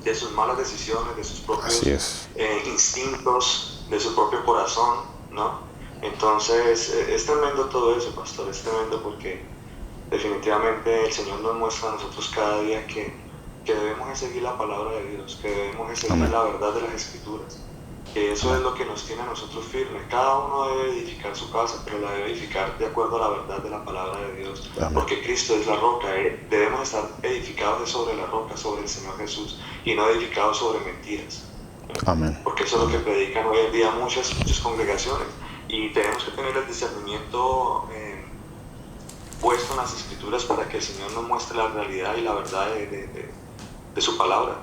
de sus malas decisiones, de sus propios Así es. instintos, de su propio corazón, ¿no? Entonces, es tremendo todo eso, pastor, es tremendo porque definitivamente el Señor nos muestra a nosotros cada día que debemos de seguir la palabra de Dios, que debemos de seguir Amén. la verdad de las Escrituras, que eso es lo que nos tiene a nosotros firmes. Cada uno debe edificar su casa, pero la debe edificar de acuerdo a la verdad de la palabra de Dios, Amén. porque Cristo es la roca. Debemos estar edificados sobre la roca, sobre el Señor Jesús, y no edificados sobre mentiras. Amén. Porque eso es lo que predican hoy en día muchas congregaciones, y tenemos que tener el discernimiento puesto en las Escrituras para que el Señor nos muestre la realidad y la verdad de su palabra,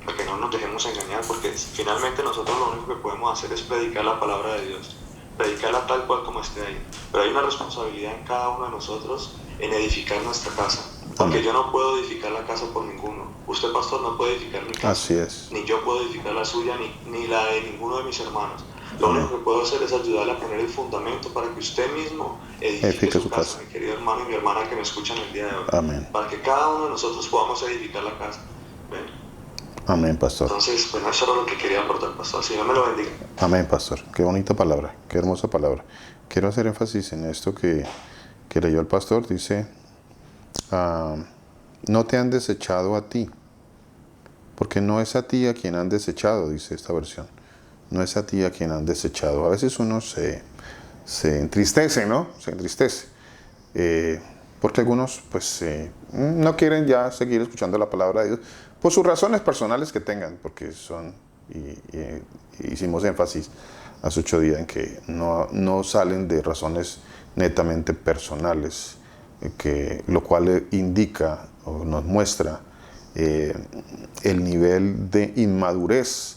para que no nos dejemos engañar, porque finalmente nosotros lo único que podemos hacer es predicar la palabra de Dios, predicarla tal cual como esté ahí, pero hay una responsabilidad en cada uno de nosotros en edificar nuestra casa, porque yo no puedo edificar la casa por ninguno. Usted, pastor, no puede edificar mi casa. Así es. Ni yo puedo edificar la suya, ni la de ninguno de mis hermanos. Lo único que puedo hacer es ayudarle a poner el fundamento para que usted mismo edifique su casa, mi querido hermano y mi hermana que me escuchan el día de hoy. Amén. Para que cada uno de nosotros podamos edificar la casa. ¿Ven? Amén, pastor. Entonces, bueno, eso era lo que quería aportar, pastor. Señor me lo bendiga. Amén, pastor. Qué bonita palabra, qué hermosa palabra. Quiero hacer énfasis en esto que leyó el pastor. Dice, no te han desechado a ti, porque no es a ti a quien han desechado, dice esta versión. No es a ti a quien han desechado. A veces uno se entristece, ¿no? Se entristece. Porque algunos pues no quieren ya seguir escuchando la palabra de Dios por sus razones personales que tengan, porque son, y hicimos énfasis hace 8 días en que no salen de razones netamente personales, lo cual indica o nos muestra el nivel de inmadurez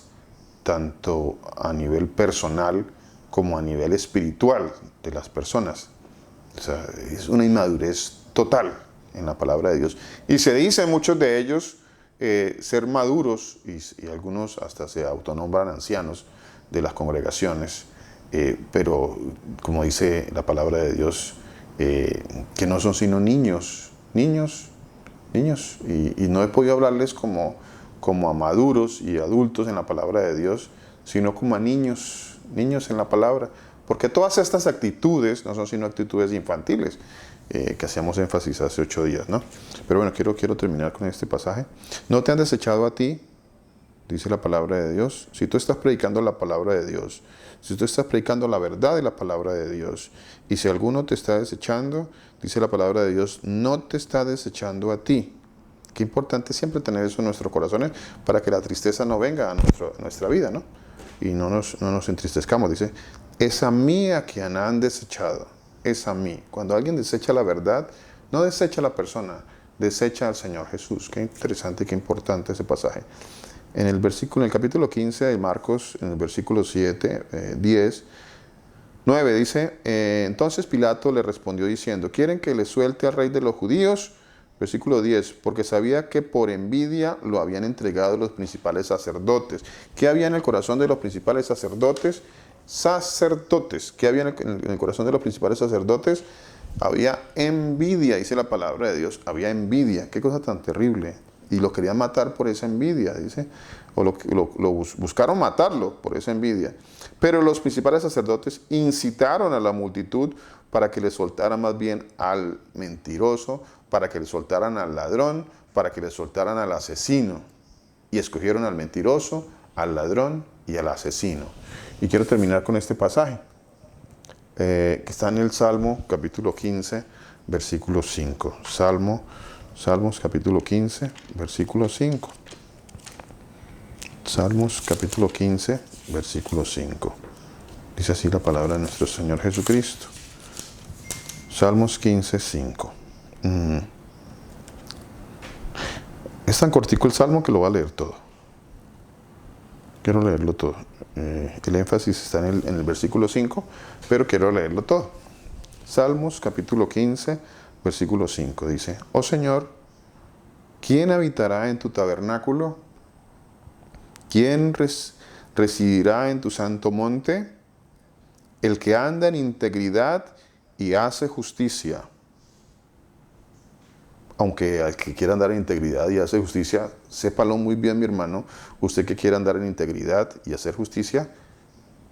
tanto a nivel personal como a nivel espiritual de las personas. O sea, es una inmadurez total en la palabra de Dios. Y se dice muchos de ellos ser maduros, y algunos hasta se autonombran ancianos de las congregaciones, pero como dice la palabra de Dios, que no son sino niños, y no he podido hablarles como a maduros y adultos en la palabra de Dios, sino como a niños en la palabra, porque todas estas actitudes no son sino actitudes infantiles, que hacíamos énfasis hace 8 días, ¿no? Pero bueno, quiero terminar con este pasaje. No te han desechado a ti, dice la palabra de Dios. Si tú estás predicando la palabra de Dios, si tú estás predicando la verdad de la palabra de Dios, y si alguno te está desechando, dice la palabra de Dios, no te está desechando a ti. Qué importante siempre tener eso en nuestros corazones para que la tristeza no venga a nuestra vida, ¿no? Y no nos entristezcamos. Dice, es a mí a quien han desechado, es a mí. Cuando alguien desecha la verdad, no desecha a la persona, desecha al Señor Jesús. Qué interesante y qué importante ese pasaje. En el capítulo 15 de Marcos, en el versículo 7, 10, 9, dice, entonces Pilato le respondió diciendo, ¿quieren que le suelte al rey de los judíos? Versículo 10, porque sabía que por envidia lo habían entregado los principales sacerdotes. ¿Qué había en el corazón de los principales sacerdotes? ¿Qué había en el corazón de los principales sacerdotes? Había envidia, dice la palabra de Dios. Había envidia. Qué cosa tan terrible. Y lo querían matar por esa envidia, dice. O buscaron matarlo por esa envidia. Pero los principales sacerdotes incitaron a la multitud para que le soltaran más bien al mentiroso, para que le soltaran al ladrón, para que le soltaran al asesino. Y escogieron al mentiroso, al ladrón y al asesino. Y quiero terminar con este pasaje, que está en el Salmo capítulo 15, versículo 5. Salmos capítulo 15, versículo 5. Salmos capítulo 15, versículo 5. Dice así la palabra de nuestro Señor Jesucristo. Salmos 15, 5. Es tan cortico el Salmo que lo voy a leer todo. Quiero leerlo todo. El énfasis está en el versículo 5, pero quiero leerlo todo. Salmos capítulo 15, versículo 5 dice, oh Señor, ¿quién habitará en tu tabernáculo? ¿Quién residirá en tu santo monte? El que anda en integridad y hace justicia, aunque al que quiera andar en integridad y hacer justicia, sépalo muy bien, mi hermano, usted que quiera andar en integridad y hacer justicia,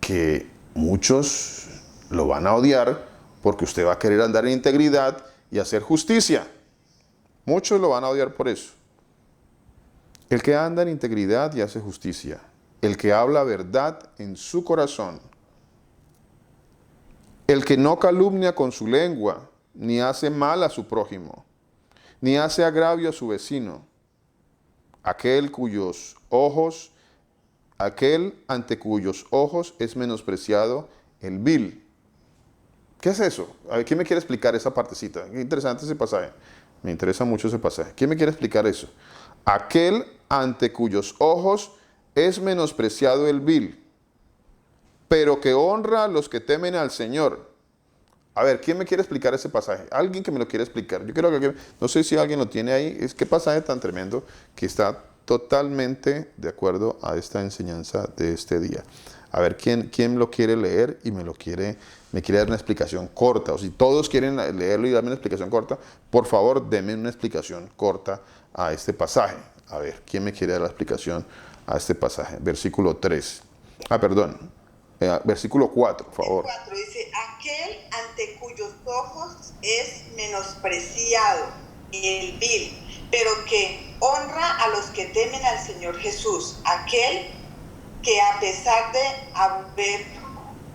que muchos lo van a odiar porque usted va a querer andar en integridad y hacer justicia. Muchos lo van a odiar por eso. El que anda en integridad y hace justicia, el que habla verdad en su corazón, el que no calumnia con su lengua, ni hace mal a su prójimo, ni hace agravio a su vecino, aquel ante cuyos ojos es menospreciado el vil. ¿Qué es eso? A ver, ¿quién me quiere explicar esa partecita? Qué interesante ese pasaje. Me interesa mucho ese pasaje. ¿Quién me quiere explicar eso? Aquel ante cuyos ojos es menospreciado el vil, pero que honra a los que temen al Señor. A ver, ¿quién me quiere explicar ese pasaje? Alguien que me lo quiera explicar. Yo creo que, no sé si alguien lo tiene ahí. Es que pasaje tan tremendo que está totalmente de acuerdo a esta enseñanza de este día. A ver, ¿quién lo quiere leer y me quiere dar una explicación corta? O si todos quieren leerlo y darme una explicación corta, por favor, denme una explicación corta a este pasaje. A ver, ¿quién me quiere dar la explicación a este pasaje? Versículo 3. Versículo 4, por favor. 4 dice, aquel ante cuyos ojos es menospreciado el vil, pero que honra a los que temen al Señor Jesús, aquel que a pesar de haber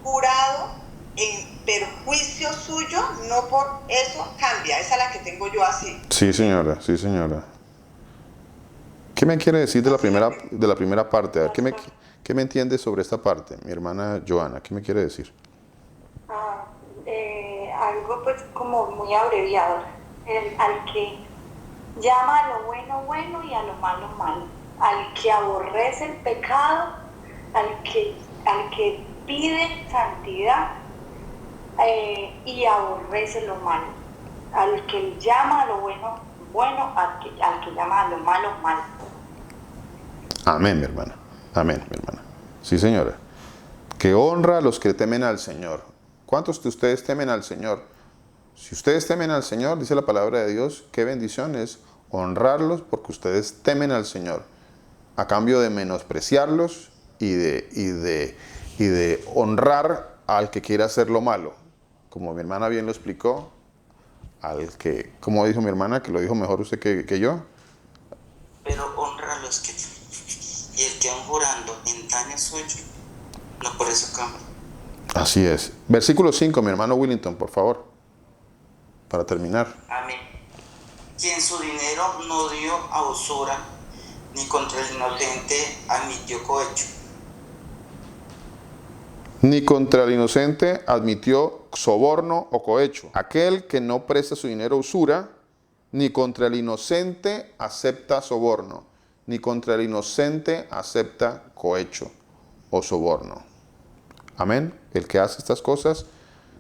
jurado en perjuicio suyo, no por eso cambia. Esa es la que tengo yo así. Sí, señora, sí, señora. ¿Qué me quiere decir de la primera parte? A ver, ¿qué me entiende sobre esta parte? Mi hermana Joana, ¿qué me quiere decir? Algo pues como muy abreviado. Al que llama a lo bueno bueno y a lo malo malo. Al que aborrece el pecado, al que pide santidad y aborrece lo malo. Al que llama a lo bueno bueno, al que llama a lo malo malo. Amén, mi hermana. Amén, mi hermana. Sí, señora. Que honra a los que temen al Señor. ¿Cuántos de ustedes temen al Señor? Si ustedes temen al Señor, dice la palabra de Dios, qué bendición es honrarlos porque ustedes temen al Señor. A cambio de menospreciarlos y de honrar al que quiera hacer lo malo. Como mi hermana bien lo explicó, como dijo mi hermana, que lo dijo mejor usted que yo. Pero honra a los que y el que aun jurando en daño suyo, no por eso cambia. Así es. Versículo 5, mi hermano Willington, por favor, para terminar. Amén. Quien su dinero no dio a usura, ni contra el inocente admitió cohecho. Ni contra el inocente admitió soborno o cohecho. Aquel que no presta su dinero a usura, ni contra el inocente acepta soborno, ni contra el inocente acepta cohecho o soborno. Amén. El que hace estas cosas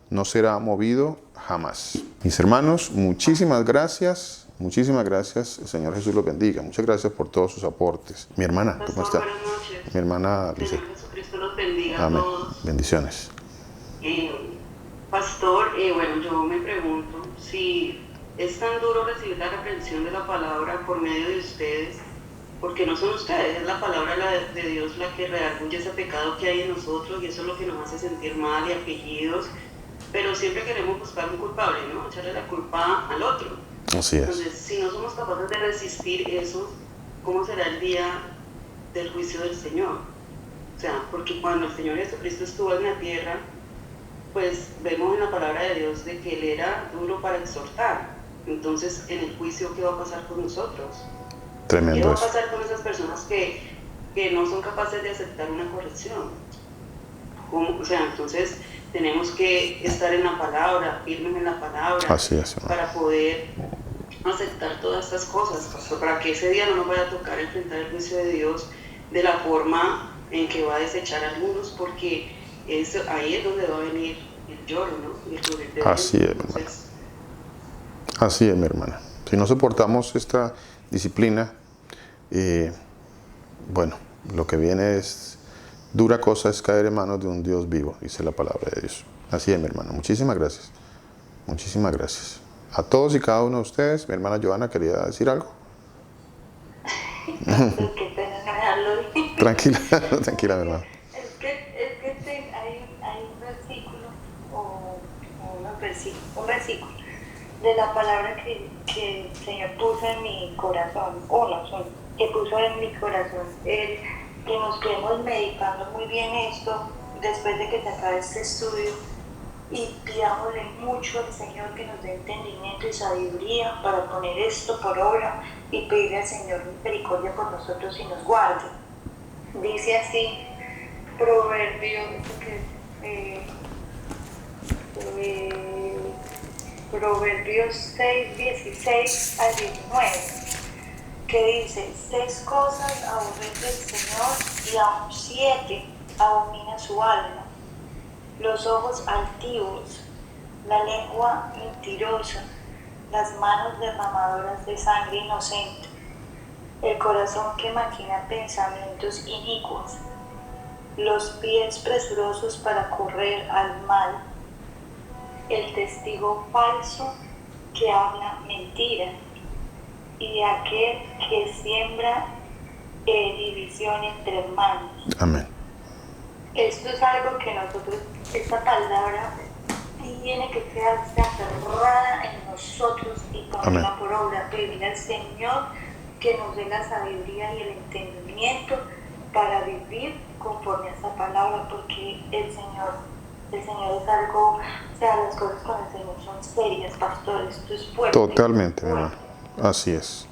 no será movido jamás. Mis hermanos, muchísimas gracias. Muchísimas gracias. El Señor Jesús los bendiga. Muchas gracias por todos sus aportes. Mi hermana, ¿cómo está? Buenas noches. Mi hermana Señor Lice. Jesucristo los bendiga Amén. a todos. Bendiciones. Pastor, bueno, yo me pregunto si es tan duro recibir la reprensión de la palabra por medio de ustedes, porque no son ustedes, es la palabra de Dios la que redarguye ese pecado que hay en nosotros y eso es lo que nos hace sentir mal y afligidos, pero siempre queremos buscar un culpable, ¿no? Echarle la culpa al otro. Así es. Entonces, si no somos capaces de resistir eso, ¿cómo será el día del juicio del Señor? O sea, porque cuando el Señor Jesucristo estuvo en la tierra, pues vemos en la palabra de Dios de que Él era duro para exhortar. Entonces, en el juicio, ¿qué va a pasar con nosotros? Tremendo. ¿Qué va a eso. pasar con esas personas que no son capaces de aceptar una corrección? ¿Cómo? O sea, entonces tenemos que estar en la palabra, firmes en la palabra, Así es, hermano. para poder aceptar todas estas cosas, pastor, para que ese día no nos vaya a tocar enfrentar el juicio de Dios de la forma en que va a desechar a algunos, porque ahí es donde va a venir el lloro, ¿no? Y el sufrir de Así Dios. es, hermano. Entonces, Así es, mi hermana. Si no soportamos esta disciplina, bueno, lo que viene es dura cosa es caer en manos de un Dios vivo, dice la palabra de Dios. Así es, mi hermana. Muchísimas gracias. Muchísimas gracias. a todos y cada uno de ustedes. Mi hermana Joana quería decir algo. Qué pena no dejarlo ir. Tranquila, tranquila, mi hermana. Hay un versículo un versículo de la palabra que el Señor puso en mi corazón, que puso en mi corazón, que nos quedemos meditando muy bien esto después de que se acabe este estudio y pidámosle mucho al Señor que nos dé entendimiento y sabiduría para poner esto por obra y pedirle al Señor misericordia por nosotros y nos guarde. Dice así, Proverbios 6, 16 al 19, que dice, 6 cosas aborrece el Señor y aún 7 abomina su alma: los ojos altivos, la lengua mentirosa, las manos derramadoras de sangre inocente, el corazón que maquina pensamientos inicuos, los pies presurosos para correr al mal, el testigo falso que habla mentira y aquel que siembra división entre hermanos. Amén. Esto es algo que nosotros, esta palabra tiene que quedarse aferrada en nosotros y ponerla por obra. Pedirle al Señor que nos dé la sabiduría y el entendimiento para vivir conforme a esta palabra, porque el Señor es algo, o sea, las cosas con el Señor son serias, pastores, esto es fuerte. Totalmente, mi hermano. Así es.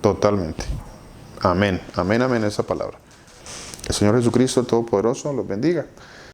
Totalmente. Amén. Amén, amén esa palabra. El Señor Jesucristo, el Todopoderoso, los bendiga.